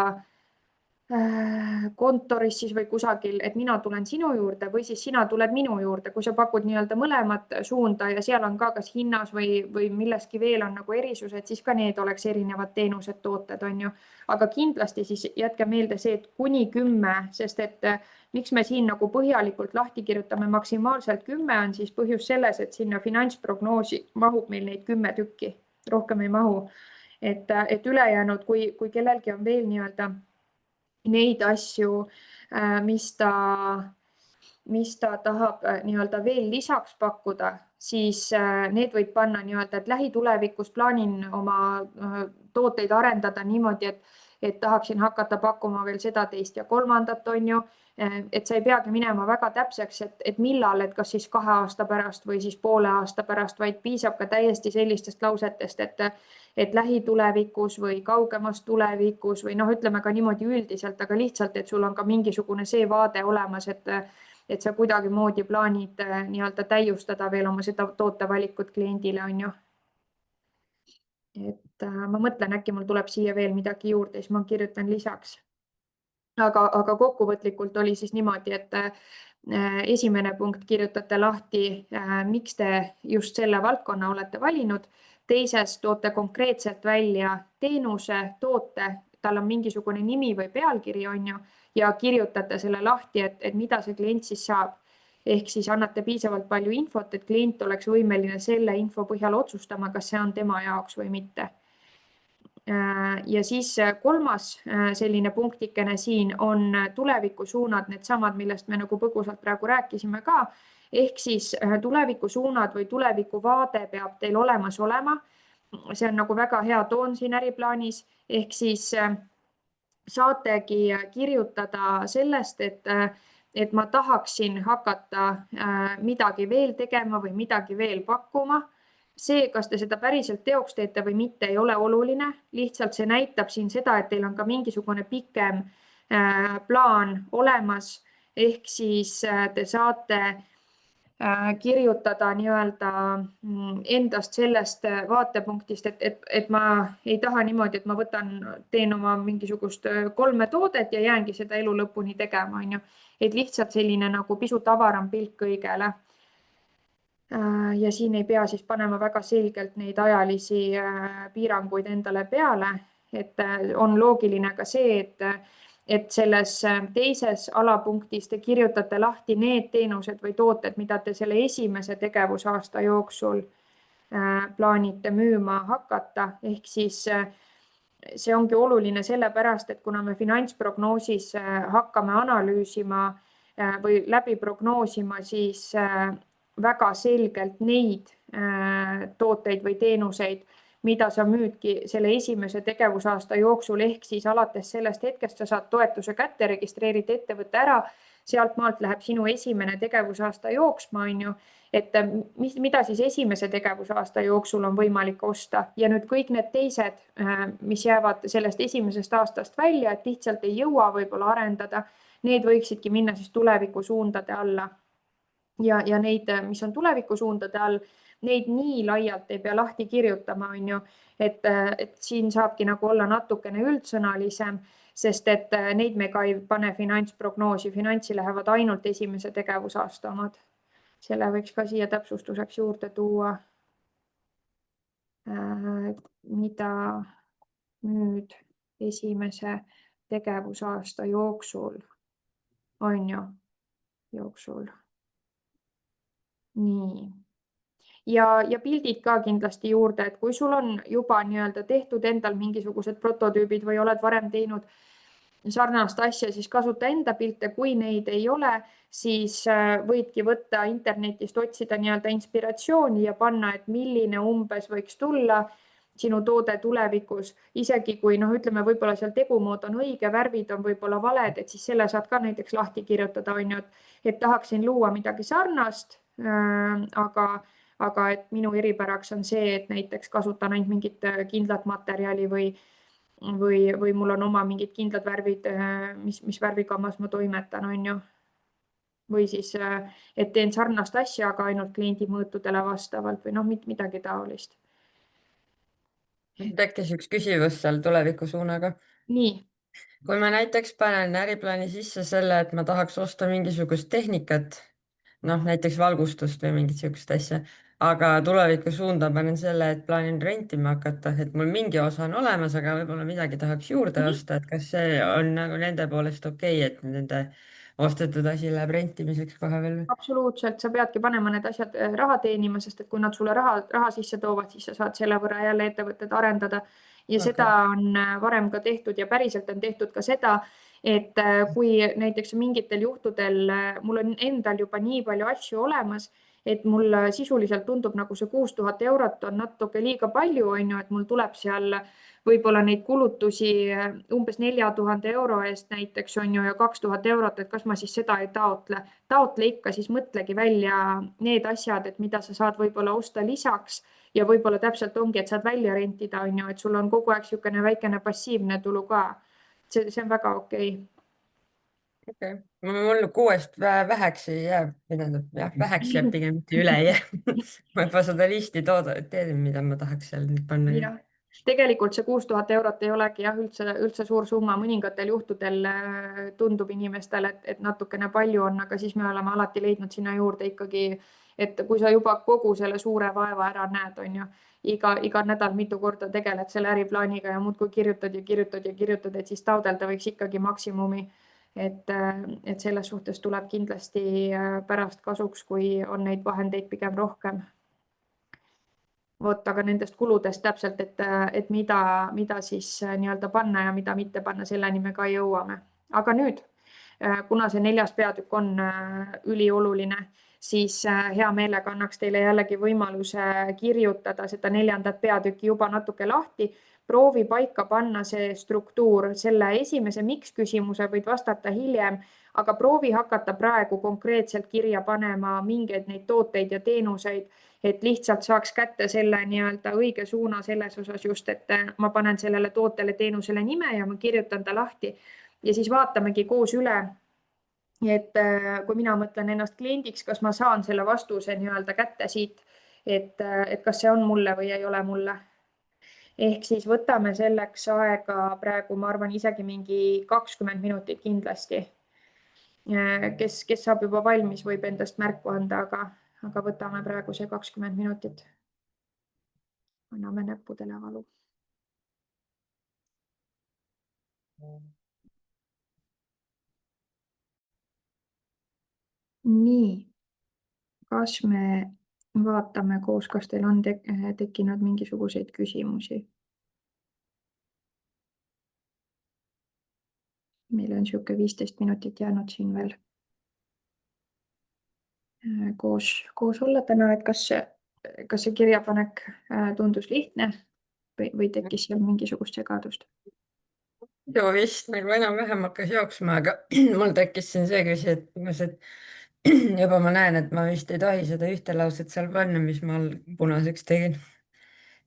Speaker 1: kontoris siis või kusagil, et mina tulen sinu juurde või siis sina tuled minu juurde, kui sa pakud nii-öelda mõlemat suunda ja seal on ka kas hinnas või milleski veel on nagu erisused, siis ka need oleks erinevad teenused, tooted, on ju. Aga kindlasti siis jätke meelde see, et kuni 10, sest et miks me siin nagu põhjalikult lahti kirjutame maksimaalselt 10 on siis põhjus selles, et sinna finantsprognoosi mahub meil neid 10 tükki, rohkem ei mahu. Et ülejäänud, kui kellelgi on veel nii-öelda neid asju, mis ta tahab nii-öelda veel lisaks pakkuda, siis need võib panna nii-öelda, et lähitulevikus plaanin oma tooteid arendada niimoodi, et tahaksin hakata pakkuma veel seda, teist ja kolmandat, on ju. Et sa ei peagi minema väga täpseks, et millal, et kas siis 2 aasta pärast või siis poole aasta pärast, vaid piisab ka täiesti sellistest lausetest, et lähitulevikus või kaugemas tulevikus või noh, ütleme ka niimoodi üldiselt, aga lihtsalt, et sul on ka mingisugune see vaade olemas, et sa kuidagimoodi plaanid nii-öelda täiustada veel oma seda tootevalikut kliendile, on ju. Et ma mõtlen, äkki mul tuleb siia veel midagi juurde, siis ma kirjutan lisaks. Aga kokkuvõtlikult oli siis niimoodi, et esimene punkt kirjutate lahti, miks te just selle valdkonna olete valinud. Teises toote konkreetselt välja teenuse, toote, tal on mingisugune nimi või pealkiri, on ju, ja kirjutate selle lahti, et mida see klient siis saab. ehk siis annate piisavalt palju infot, et klient oleks võimeline selle info põhjal otsustama, kas see on tema jaoks või mitte. Ja siis kolmas selline punktikene siin on tulevikusuunad, needsamad, millest me nagu põgusalt praegu rääkisime ka. Ehk siis tulevikusuunad või tulevikuvaade peab teil olemas olema. See on nagu väga hea toon siin äriplaanis, ehk siis saategi kirjutada sellest, et ma tahaksin hakata midagi veel tegema või midagi veel pakkuma. See, kas te seda päriselt teoks teete või mitte, ei ole oluline. Lihtsalt see näitab siin seda, et teil on ka mingisugune pikem plaan olemas. Ehk siis te saate kirjutada nii-öelda endast sellest vaatepunktist, et ma ei taha niimoodi, et ma teen oma mingisugust 3 toodet ja jäängi seda elu lõpuni tegema, on ju. Et lihtsalt selline nagu pisut avaram pilk kõigele. Ja siin ei pea siis panema väga selgelt neid ajalisi piiranguid endale peale, et on loogiline ka see, et selles teises alapunktis te kirjutate lahti need teenused või tooted, mida te selle esimese tegevusaasta jooksul plaanite müüma hakata. Ehk siis see ongi oluline sellepärast, et kuna me finantsprognoosis hakkame analüüsima või läbi prognoosima, siis väga selgelt neid tooteid või teenuseid, mida sa müüdki selle esimese tegevusaasta jooksul, ehk siis alates sellest hetkest sa saad toetuse kätte, registreerid ettevõtte ära, sealt maalt läheb sinu esimene tegevusaasta jooksma, on ju, et mida siis esimese tegevusaasta jooksul on võimalik osta ja nüüd kõik need teised, mis jäävad sellest esimesest aastast välja, et lihtsalt ei jõua võib-olla arendada, need võiksidki minna siis tulevikusuundade alla. Ja neid, mis on tulevikusuundade all, neid nii laialt ei pea lahti kirjutama, on ju, et siin saabki nagu olla natukene üldsõnalisem, sest et neid me ka ei pane finantsprognoosi, finantsi lähevad ainult esimese tegevusaasta omad. Selle võiks ka siia täpsustuseks juurde tuua. Mida nüüd esimese tegevusaasta jooksul, on ju, jooksul. Nii. Ja pildid ka kindlasti juurde, et kui sul on juba nii-öelda tehtud endal mingisugused prototüübid või oled varem teinud sarnast asja, siis kasuta enda pilte. Kui neid ei ole, siis võidki võtta internetist, otsida nii-öelda inspiratsiooni ja panna, et milline umbes võiks tulla sinu toode tulevikus. Isegi kui ütleme, võib-olla seal tegumood on õige, värvid on võib-olla valed, et siis selle saad ka näiteks lahti kirjutada, on ju, et tahaksin luua midagi sarnast, aga et minu eripäraks on see, et näiteks kasutan ainult mingit kindlat materjali või mul on oma mingid kindlad värvid, mis värvikammas ma toimetan, on ju. Või siis, et teen sarnast asja, aga ainult kliendi mõõtudele vastavalt või midagi taolist.
Speaker 2: Tekkis üks küsimus seal tulevikusuunaga.
Speaker 1: Nii.
Speaker 2: Kui ma näiteks panen äriplaani sisse selle, et ma tahaks osta mingisugust tehnikat, näiteks valgustust või mingit sihukest asja, aga tuleviku panen selle, et plaanin rentima hakata, et mul mingi osa on olemas, aga võib-olla midagi tahaks juurde osta, et kas see on nagu nende poolest okei, et nende ostetud asi läheb rentimiseks kohe veel?
Speaker 1: Absoluutselt, sa peadki panema need asjad raha teenima, sest et kui nad sulle raha sisse toovad, siis sa saad selle võrra jälle ettevõtted arendada. Ja seda on varem ka tehtud ja päriselt on tehtud ka seda, et kui näiteks mingitel juhtudel mul on endal juba nii palju asju olemas, et mul sisuliselt tundub nagu see 6000 eurot on natuke liiga palju, on ju, et mul tuleb seal võib-olla neid kulutusi umbes 4000 euro eest näiteks on ju ja 2000 eurot, et kas ma siis seda ei taotle. Taotle ikka, siis mõtlegi välja need asjad, et mida sa saad võib-olla osta lisaks ja võib-olla täpselt ongi, et saad välja rentida, on ju, et sul on kogu aeg niisugune väikene passiivne tulu ka. See on väga okei.
Speaker 2: Okay. Mul 6 väheks ei jää, väheks jääb pigem mitte üle ei jää. Ma juba seda listi teedin, mida ma tahaks seal nüüd panna.
Speaker 1: Ja. Tegelikult see 6000 eurot ei olegi üldse suur summa, mõningatel juhtudel tundub inimestele, et natukene palju on, aga siis me oleme alati leidnud sinna juurde ikkagi, et kui sa juba kogu selle suure vaeva ära näed, on ju, iga nädal mitu korda tegeled selle äriplaaniga ja muudkui kirjutad ja kirjutad ja kirjutad, et siis taodelda võiks ikkagi maksimumi et selles suhtes tuleb kindlasti pärast kasuks, kui on neid vahendeid pigem rohkem. Vot, aga nendest kuludest täpselt, et mida siis nii-öelda panna ja mida mitte panna, selleni me ka jõuame. Aga nüüd, kuna see 4. peatükk on ülioluline, siis hea meelega annaks teile jällegi võimaluse kirjutada seda 4. peatükki juba natuke lahti. Proovi paika panna see struktuur, selle esimese miks küsimuse võid vastata hiljem, aga proovi hakata praegu konkreetselt kirja panema mingeid neid tooteid ja teenuseid, et lihtsalt saaks kätte selle nii-öelda õige suuna selles osas just, et ma panen sellele tootele, teenusele nime ja ma kirjutan ta lahti ja siis vaatamegi koos üle, et kui mina mõtlen ennast kliendiks, kas ma saan selle vastuse nii-öelda kätte siit, et kas see on mulle või ei ole mulle. Ehk siis võtame selleks aega praegu, ma arvan, isegi mingi 20 minutit kindlasti. Kes saab juba valmis, võib endast märku anda, aga võtame praegu see 20 minutit. Anname näppudele valu. Nii, kas me vaatame koos, kas teil on tekkinud mingisuguseid küsimusi? Meil on sihuke 15 minutit jäänud siin veel koos olla täna, et kas see kirjapanek tundus lihtne või tekkis seal mingisugust segadust?
Speaker 2: Joo vist nagu enam-vähem hakkas jooksma, aga mul tekkis siin see küsimus, et juba ma näen, et ma vist ei tohi seda ühte lauset seal panna, mis ma punaseks tegin.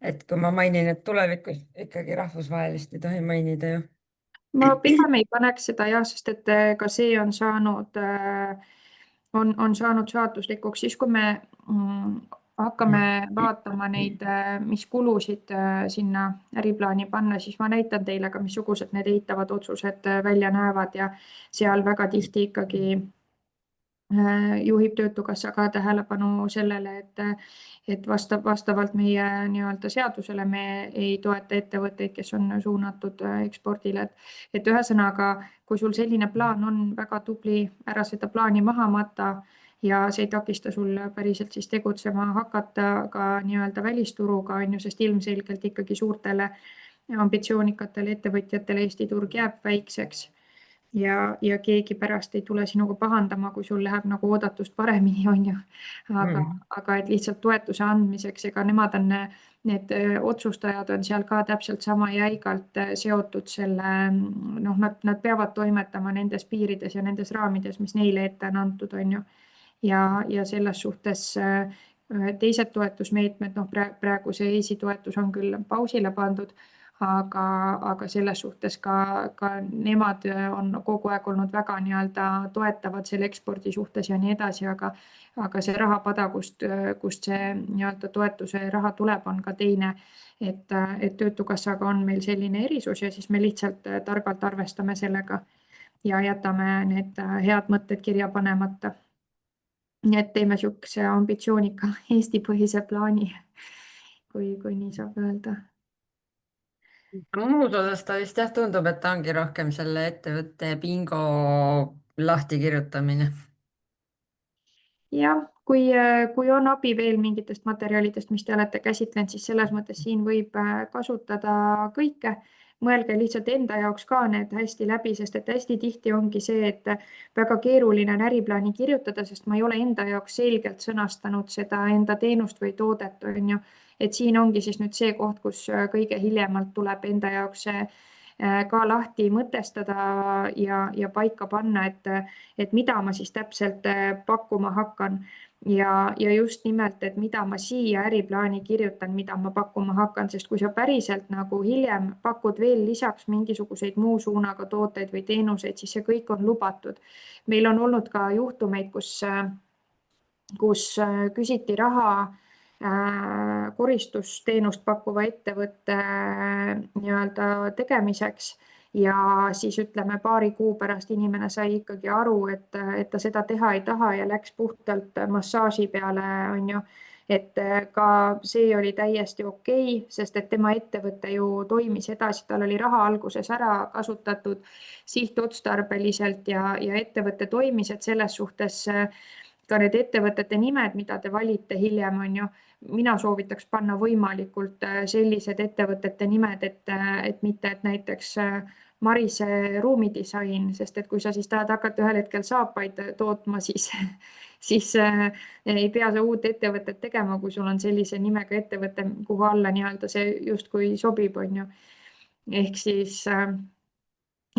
Speaker 2: Et kui ma mainin, et tulevikus ikkagi rahvusvahelist ei tohi mainida ju.
Speaker 1: Ma pigem ei paneks seda jah, sest et ka see on saanud saatuslikuks, siis kui me hakkame vaatama neid, mis kulusid sinna äriplaani panna, siis ma näitan teile ka, missugused need eitavad otsused välja näevad ja seal väga tihti ikkagi juhib Töötukassa ka tähelepanu sellele, et vastavalt meie nii-öelda seadusele me ei toeta ettevõtteid, kes on suunatud ekspordile. Et ühesõnaga, kui sul selline plaan on, väga tubli, ära seda plaani maha mata ja see ei takista sul päriselt siis tegutsema hakata ka nii-öelda välisturuga, on ju, sest ilmselgelt ikkagi suurtele ambitsioonikatele ettevõtjatele Eesti turg jääb väikseks. Ja keegi pärast ei tule sinuga pahandama, kui sul läheb nagu oodatust paremini, on ju. Aga et lihtsalt toetuse andmiseks, ega nemad on, need otsustajad on seal ka täpselt sama jäigalt seotud selle, noh, nad peavad toimetama nendes piirides ja nendes raamides, mis neile ette on antud, on ju. Ja selles suhtes teised toetusmeetmed, noh, praegu see EIS-i toetus on küll pausile pandud, aga selles suhtes ka nemad on kogu aeg olnud väga nii-öelda toetavad selle ekspordi suhtes ja nii edasi, aga see rahapada, kust see nii-öelda toetuse raha tuleb, on ka teine, et Töötukassaga on meil selline erisus ja siis me lihtsalt targalt arvestame sellega ja jätame need head mõtted kirja panemata. Nii et teeme sihukese ambitsioonika Eesti-põhise plaani, kui nii saab öelda.
Speaker 2: Muus osas ta vist jah tundub, et ta ongi rohkem selle ettevõtte bingo lahti kirjutamine.
Speaker 1: Jah, kui on abi veel mingitest materjalidest, mis te olete käsitlenud, siis selles mõttes siin võib kasutada kõike. Mõelge lihtsalt enda jaoks ka need hästi läbi, sest et hästi tihti ongi see, et väga keeruline on äriplaani kirjutada, sest ma ei ole enda jaoks selgelt sõnastanud seda enda teenust või toodet, on ju. Et siin ongi siis nüüd see koht, kus kõige hiljemalt tuleb enda jaoks see ka lahti mõtestada ja paika panna, et mida ma siis täpselt pakkuma hakkan ja just nimelt, et mida ma siia äriplaani kirjutan, mida ma pakkuma hakkan, sest kui sa päriselt nagu hiljem pakud veel lisaks mingisuguseid muu suunaga tooteid või teenuseid, siis see kõik on lubatud. Meil on olnud ka juhtumeid, kus küsiti raha koristusteenust pakkuva ettevõtte nii-öelda tegemiseks ja siis ütleme paari kuu pärast inimene sai ikkagi aru, et ta seda teha ei taha ja läks puhtalt massaaži peale, on ju. et ka see oli täiesti okei, sest et tema ettevõte ju toimis edasi, tal oli raha alguses ära kasutatud sihtotstarbeliselt ja ettevõte toimis, et selles suhtes ka need ettevõtete nimed, mida te valite hiljem, on ju, mina soovitaks panna võimalikult sellised ettevõtete nimed, et mitte, et näiteks Marise ruumidisain, sest et kui sa siis tahad hakata ühel hetkel saapaid tootma, siis, siis ei pea sa uut ettevõtet tegema, kui sul on sellise nimega ettevõte, kuhu alla nii-öelda see justkui sobib, on ju. ehk siis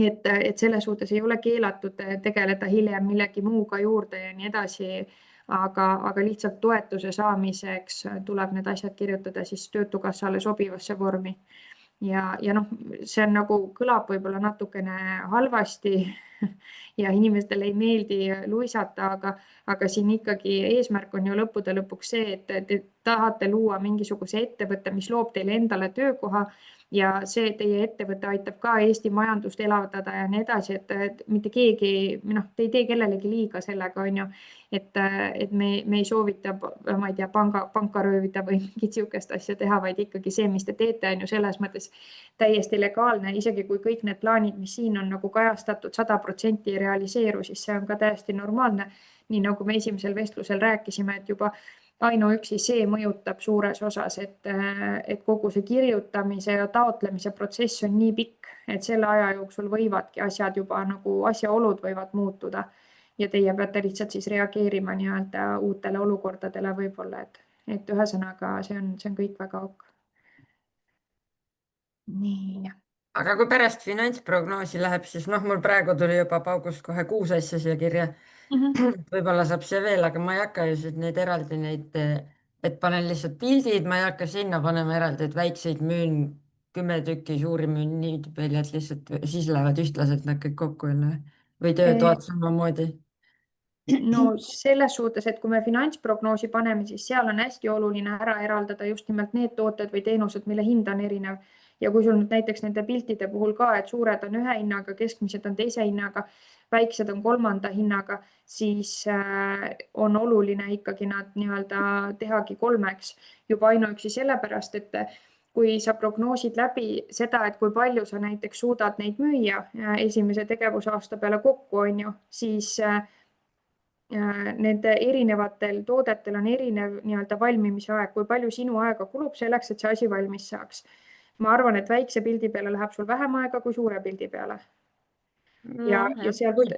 Speaker 1: et selles suhtes ei ole keelatud tegeleda hiljem millegi muuga juurde ja nii edasi, aga lihtsalt toetuse saamiseks tuleb need asjad kirjutada siis Töötukassale sobivasse vormi. Ja noh, see on nagu, kõlab võib-olla natukene halvasti ja inimestele ei meeldi luisata, aga siin ikkagi eesmärk on ju lõppude lõpuks see, et te tahate luua mingisuguse ettevõtte, mis loob teile endale töökoha ja see teie ettevõte aitab ka Eesti majandust elavdada ja nii edasi, et mitte keegi, noh, te ei tee kellelegi liiga sellega, on ju. et me ei soovita, ma ei tea, panka röövida või mingit sihukest asja teha, vaid ikkagi see, mis te teete, on ju selles mõttes täiesti legaalne, isegi kui kõik need plaanid, mis siin on nagu kajastatud, 100% ei realiseeru, siis see on ka täiesti normaalne. nii nagu me esimesel vestlusel rääkisime, et juba ainuüksi see mõjutab suures osas, et kogu see kirjutamise ja taotlemise protsess on nii pikk, et selle aja jooksul võivadki asjad juba nagu asjaolud võivad muutuda ja teie peate lihtsalt siis reageerima nii-öelda uutele olukordadele võib-olla, et ühesõnaga see on kõik väga ok. nii.
Speaker 2: aga kui pärast finantsprognoosi läheb, siis noh, mul praegu tuli juba paugust kohe 6 asja siia kirja. võib-olla saab siia veel, aga ma ei hakka ju siin neid eraldi et panen lihtsalt pildid, ma ei hakka sinna panema eraldi, et väikseid müün 10 tükki, suuri müün nii palju, et lihtsalt siis lähevad ühtlaselt need kõik kokku jälle või töötoad samamoodi.
Speaker 1: No selles suhtes, et kui me finantsprognoosi paneme, siis seal on hästi oluline ära eraldada just nimelt need tooted või teenused, mille hind on erinev. Ja kui sul nüüd näiteks nende piltide puhul ka, et suured on ühe hinnaga, keskmised on teise hinnaga, väiksed on kolmanda hinnaga, siis on oluline ikkagi nad nii-öelda tehagi kolmeks juba ainuüksi sellepärast, et kui sa prognoosid läbi seda, et kui palju sa näiteks suudad neid müüa esimese tegevusaasta peale kokku, on ju, siis nende erinevatel toodetel on erinev nii-öelda valmimise aeg, kui palju sinu aega kulub selleks, et see asi valmis saaks. ma arvan, et väikse pildi peale läheb sul vähem aega kui suure pildi peale. ja sealt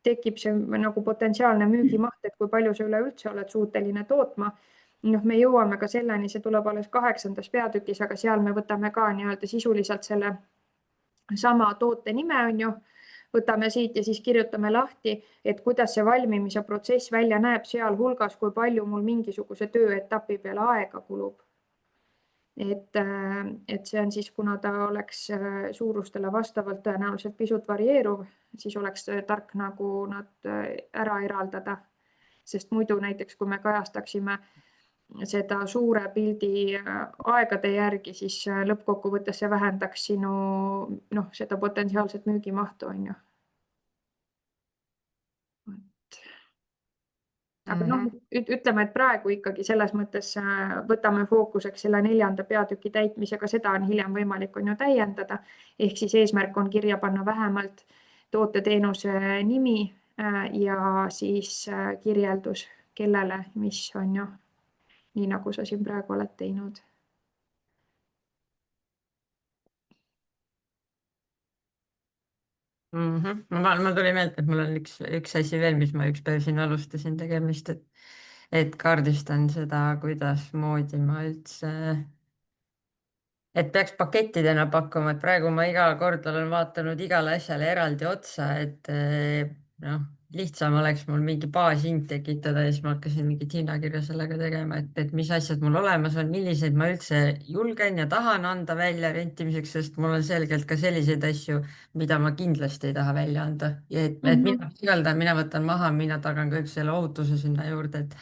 Speaker 1: tekib see nagu potentsiaalne müügimaht, et kui palju sa üleüldse oled suuteline tootma. noh, me jõuame ka selleni, see tuleb alles 8. peatükis, aga seal me võtame ka nii-öelda sisuliselt selle sama toote nime, on ju, võtame siit ja siis kirjutame lahti, et kuidas see valmimise protsess välja näeb, sealhulgas, kui palju mul mingisuguse tööetapi peale aega kulub. et see on siis, kuna ta oleks suurustele vastavalt tõenäoliselt pisut varieeruv, siis oleks tark nagu nad ära eraldada, sest muidu näiteks, kui me kajastaksime seda suure pildi aegade järgi, siis lõppkokkuvõttes see vähendaks sinu seda potentsiaalset müügimahtu, on ju. aga ütleme, et praegu ikkagi selles mõttes võtame fookuseks selle 4. peatüki täitmisega, seda on hiljem võimalik on ju täiendada. ehk siis eesmärk on kirja panna vähemalt toote-teenuse nimi ja siis kirjeldus, kellele, mis on ju, nii nagu sa siin praegu oled teinud.
Speaker 2: Mul tuli meelde, et mul on üks asi veel, mis ma üks päev siin alustasin tegemist, et kaardistan seda, kuidasmoodi ma üldse, et peaks pakettidena pakkuma, et praegu ma iga kord olen vaadanud igale asjale eraldi otsa, et noh, lihtsam oleks mul mingi baashind tekitada ja siis ma hakkasin mingit hinnakirja sellega tegema, et mis asjad mul olemas on, milliseid ma üldse julgen ja tahan anda välja rentimiseks, sest mul on selgelt ka selliseid asju, mida ma kindlasti ei taha välja anda ja et mina igaldan, mina võtan maha, mina tagan kõik selle ohutuse sinna juurde, et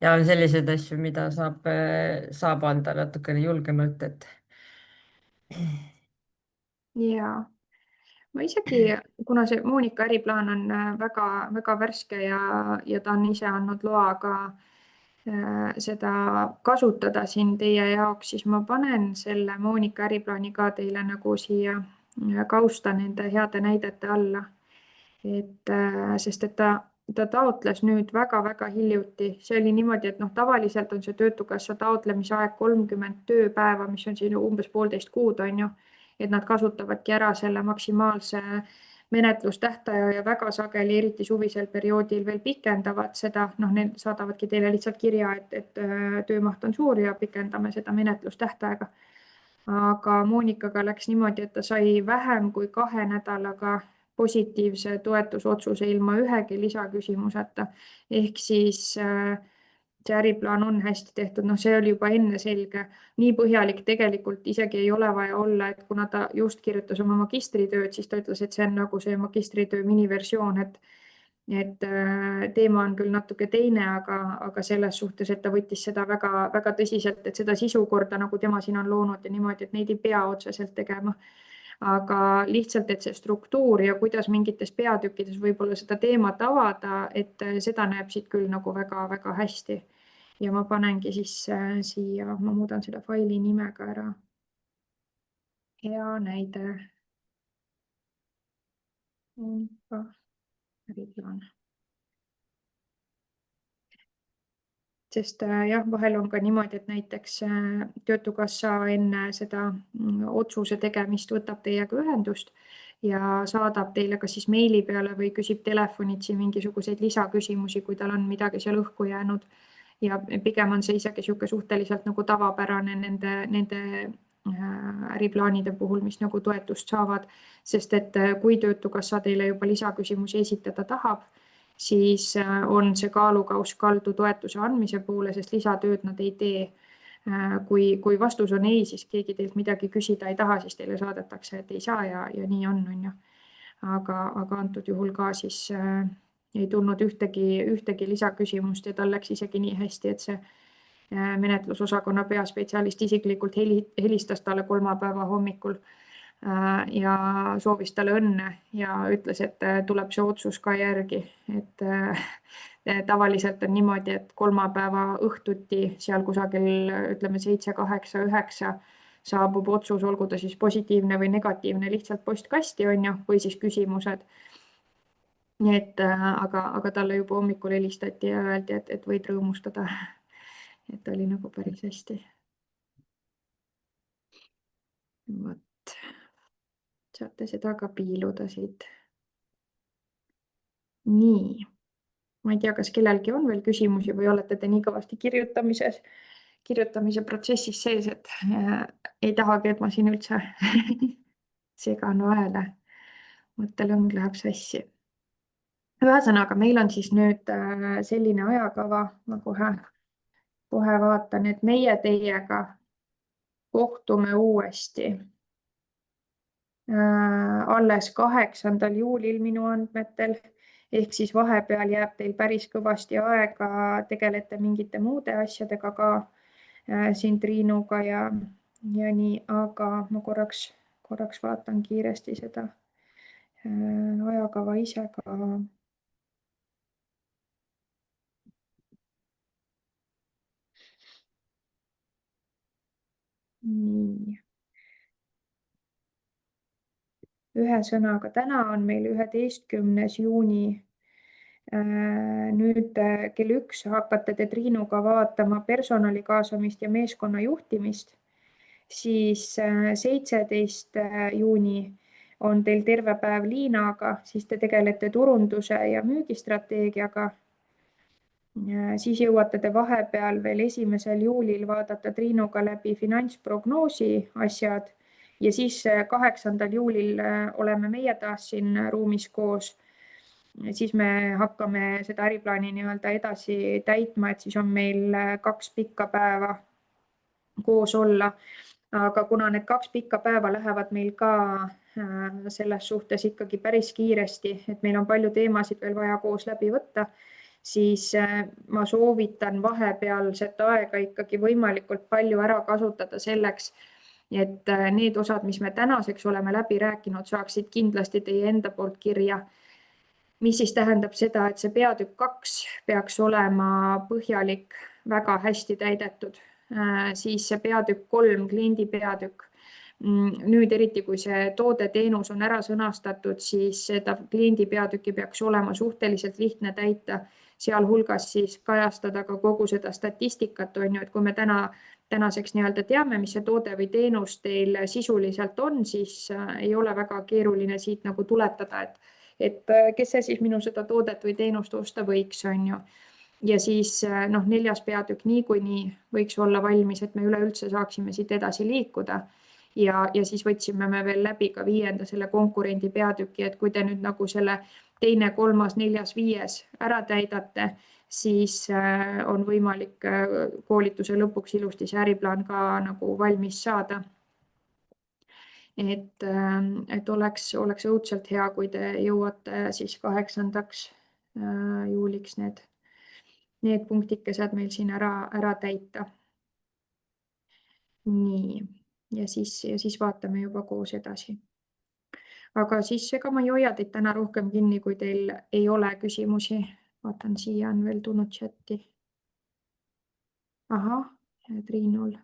Speaker 2: ja on selliseid asju, mida saab anda natukene julgemalt, et
Speaker 1: ja ma isegi, kuna see Monika äriplaan on väga-väga värske ja ta on ise andnud loa ka seda kasutada siin teie jaoks, siis ma panen selle Monika äriplaani ka teile nagu siia kausta nende heade näidete alla. Sest et ta taotles nüüd väga-väga hiljuti. See oli niimoodi, et tavaliselt on see Töötukassa taotlemise aeg 30 tööpäeva, mis on siin umbes 1,5 kuud, on ju. Et nad kasutavadki ära selle maksimaalse menetlustähtaja ja väga sageli, eriti suvisel perioodil veel pikendavad seda. Need saadavadki teile lihtsalt kirja, et töömaht on suur ja pikendame seda menetlustähtaega. Aga Monikaga läks niimoodi, et ta sai vähem kui 2 nädalaga positiivse toetusotsuse ilma ühegi lisaküsimuseta. Ehk siis see äriplaan on hästi tehtud. See oli juba enne selge. Nii põhjalik tegelikult isegi ei ole vaja olla, et kuna ta just kirjutas oma magistritööd, siis ta ütles, et see on nagu see magistritöö miniversioon, et teema on küll natuke teine, aga selles suhtes, et ta võttis seda väga tõsiselt, et seda sisukorda, nagu tema siin on loonud ja niimoodi, et neid ei pea otseselt tegema. Aga lihtsalt, et see struktuur ja kuidas mingites peatükkides võib-olla seda teemat avada, et seda näeb siit küll nagu väga-väga hästi. Ja ma panengi siis siia, ma muudan selle faili nime ka ära. Hea näide. Äriplaan. Sest jah, vahel on ka niimoodi, et näiteks Töötukassa enne seda otsuse tegemist võtab teiega ühendust ja saadab teile kas siis meili peale või küsib telefonitsi mingisuguseid lisaküsimusi, kui tal on midagi seal õhku jäänud. Ja pigem on see isegi suhteliselt nagu tavapärane nende äriplaanide puhul, mis nagu toetust saavad. Sest et kui Töötukassa teile juba lisaküsimusi esitada tahab, siis on see kaalukauss kaldu toetuse andmise poole, sest lisatööd nad ei tee. Kui vastus on ei, siis keegi teilt midagi küsida ei taha, siis teile saadetakse, et ei saa ja nii on ju. Aga antud juhul ka siis ei tulnud ühtegi lisaküsimust ja tal läks isegi nii hästi, et see menetlusosakonna peaspetsialist isiklikult helistas talle kolmapäeva hommikul ja soovis talle õnne ja ütles, et tuleb see otsus ka järgi. Et tavaliselt on niimoodi, et kolmapäeva õhtuti seal kusagil ütleme 7, 8, 9 saabub otsus, olgu ta siis positiivne või negatiivne, lihtsalt postkasti on ju, või siis küsimused. Nii et aga talle juba hommikul helistati ja öeldi, et võid rõõmustada. Et oli nagu päris hästi. Võt. Saate seda ka piiluda siit. Nii. Ma ei tea, kas kellelgi on veel küsimusi või olete te nii kõvasti kirjutamise protsessis sees, et ei tahagi, et ma siin üldse segan vahele. Mõttelõng läheb sassi. Ühesõnaga, meil on siis nüüd selline ajakava, ma kohe vaatan, et meie teiega kohtume uuesti alles 8. juulil minu andmetel. Ehk siis vahepeal jääb teil päris kõvasti aega, tegelete mingite muude asjadega ka siin Triinuga ja nii, aga ma korraks vaatan kiiresti seda ajakava ise ka. Nii. Ühesõnaga, täna on meil 11. juuni. Nüüd kell 1 hakkate te Triinuga vaatama personali kaasamist ja meeskonna juhtimist. Siis 17. juuni on teil terve päev Liinaga, siis te tegelete turunduse ja müügistrateegiaga. Siis jõuate te vahepeal veel 1. juulil vaadata Triinuga läbi finantsprognoosi asjad ja siis 8. juulil oleme meie taas siin ruumis koos. Siis me hakkame seda äriplaani nii-öelda edasi täitma, et siis on meil 2 pikka päeva koos olla. Aga kuna need 2 pikka päeva lähevad meil ka selles suhtes ikkagi päris kiiresti, et meil on palju teemasid veel vaja koos läbi võtta, siis ma soovitan vahepealset aega ikkagi võimalikult palju ära kasutada selleks, et need osad, mis me tänaseks oleme läbi rääkinud, saaksid kindlasti teie enda poolt kirja. Mis siis tähendab seda, et see peatükk 2 peaks olema põhjalik väga hästi täidetud. Siis see peatükk 3, kliendi peatükk. Nüüd eriti, kui see toode-teenus on ära sõnastatud, siis seda kliendi peatükki peaks olema suhteliselt lihtne täita, sealhulgas siis kajastada ka kogu seda statistikat, on ju, et kui me tänaseks nii-öelda teame, mis see toode või teenus teil sisuliselt on, siis ei ole väga keeruline siit nagu tuletada, et kes see siis minu seda toodet või teenust osta võiks, on ju. Ja siis 4. peatükk niikuinii võiks olla valmis, et me üleüldse saaksime siit edasi liikuda. Ja siis võtsime me veel läbi ka 5. selle konkurendi peatüki, et kui te nüüd nagu selle 2., 3., 4., 5. ära täidate, siis on võimalik koolituse lõpuks ilusti see äriplaan ka nagu valmis saada. Et oleks õudselt hea, kui te jõuate siis 8. juuliks need punktikesed meil siin ära täita. Nii, ja siis vaatame juba koos edasi. Aga siis ega ma ei hoia teid täna rohkem kinni, kui teil ei ole küsimusi. Vaatan, siia on veel tulnud chati. Ahah, Triinul.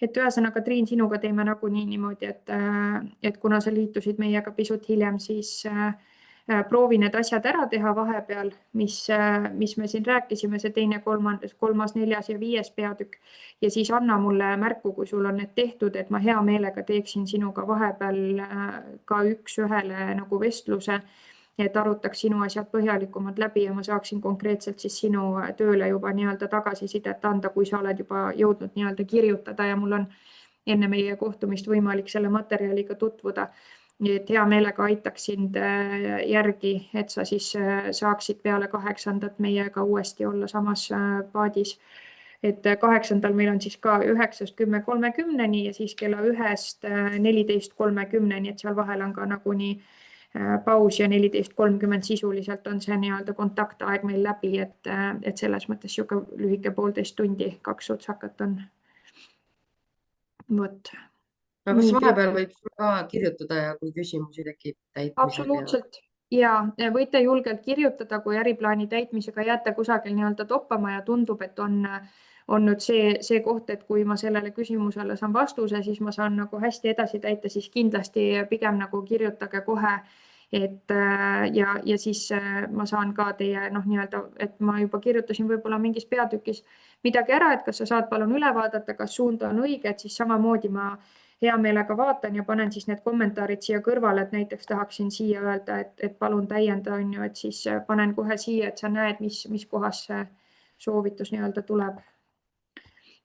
Speaker 1: Et ühesõnaga, Triin, sinuga teeme nagunii niimoodi, et kuna sa liitusid meiega pisut hiljem, siis proovi need asjad ära teha vahepeal, mis me siin rääkisime, see 2., 3., 4. ja 5. peatükk. Ja siis anna mulle märku, kui sul on need tehtud, et ma hea meelega teeksin sinuga vahepeal ka 1-1 nagu vestluse, et arutaks sinu asjad põhjalikumalt läbi ja ma saaksin konkreetselt siis sinu tööle juba nii-öelda tagasisidet anda, kui sa oled juba jõudnud nii-öelda kirjutada ja mul on enne meie kohtumist võimalik selle materjaliga tutvuda. Et hea meelega aitaks sind järgi, et sa siis saaksid peale 8. meiega uuesti olla samas paadis. Et 8. meil on siis ka 9-st 10:30 ja siis kella 1-st 14:30, et seal vahel on ka nagunii paus ja 14:30 sisuliselt on see nii-öelda kontaktaeg meil läbi, et selles mõttes sihuke lühike 1,5 tundi, 2 sutsakat on. Vot.
Speaker 3: aga kas vahepeal võib ka kirjutada ja kui küsimusi tekib täitmisega?
Speaker 1: Absoluutselt. Ja võite julgelt kirjutada, kui äriplaani täitmisega jääte kusagil nii-öelda toppama ja tundub, et on nüüd see koht, et kui ma sellele küsimusele saan vastuse, siis ma saan nagu hästi edasi täita, siis kindlasti pigem nagu kirjutage kohe. Ja siis ma saan ka teie nii-öelda, et ma juba kirjutasin võib-olla mingis peatükis midagi ära, et kas sa saad palun üle vaadata, kas suund on õige, et siis samamoodi ma hea meelega vaatan ja panen siis need kommentaarid siia kõrvale, et näiteks tahaksin siia öelda, et palun täienda, on ju, et siis panen kohe siia, et sa näed, mis kohas see soovitus nii-öelda tuleb.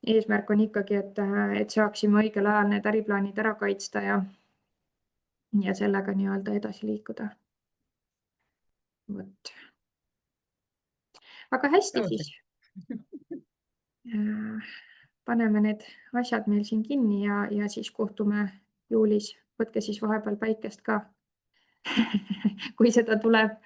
Speaker 1: Eesmärk on ikkagi, et saaksime õigel ajal need äriplaanid ära kaitsta ja sellega nii-öelda edasi liikuda. Vot. Aga hästi siis. Paneme need asjad meil siin kinni ja siis kohtume juulis. Võtke siis vahepeal päikest ka, kui seda tuleb.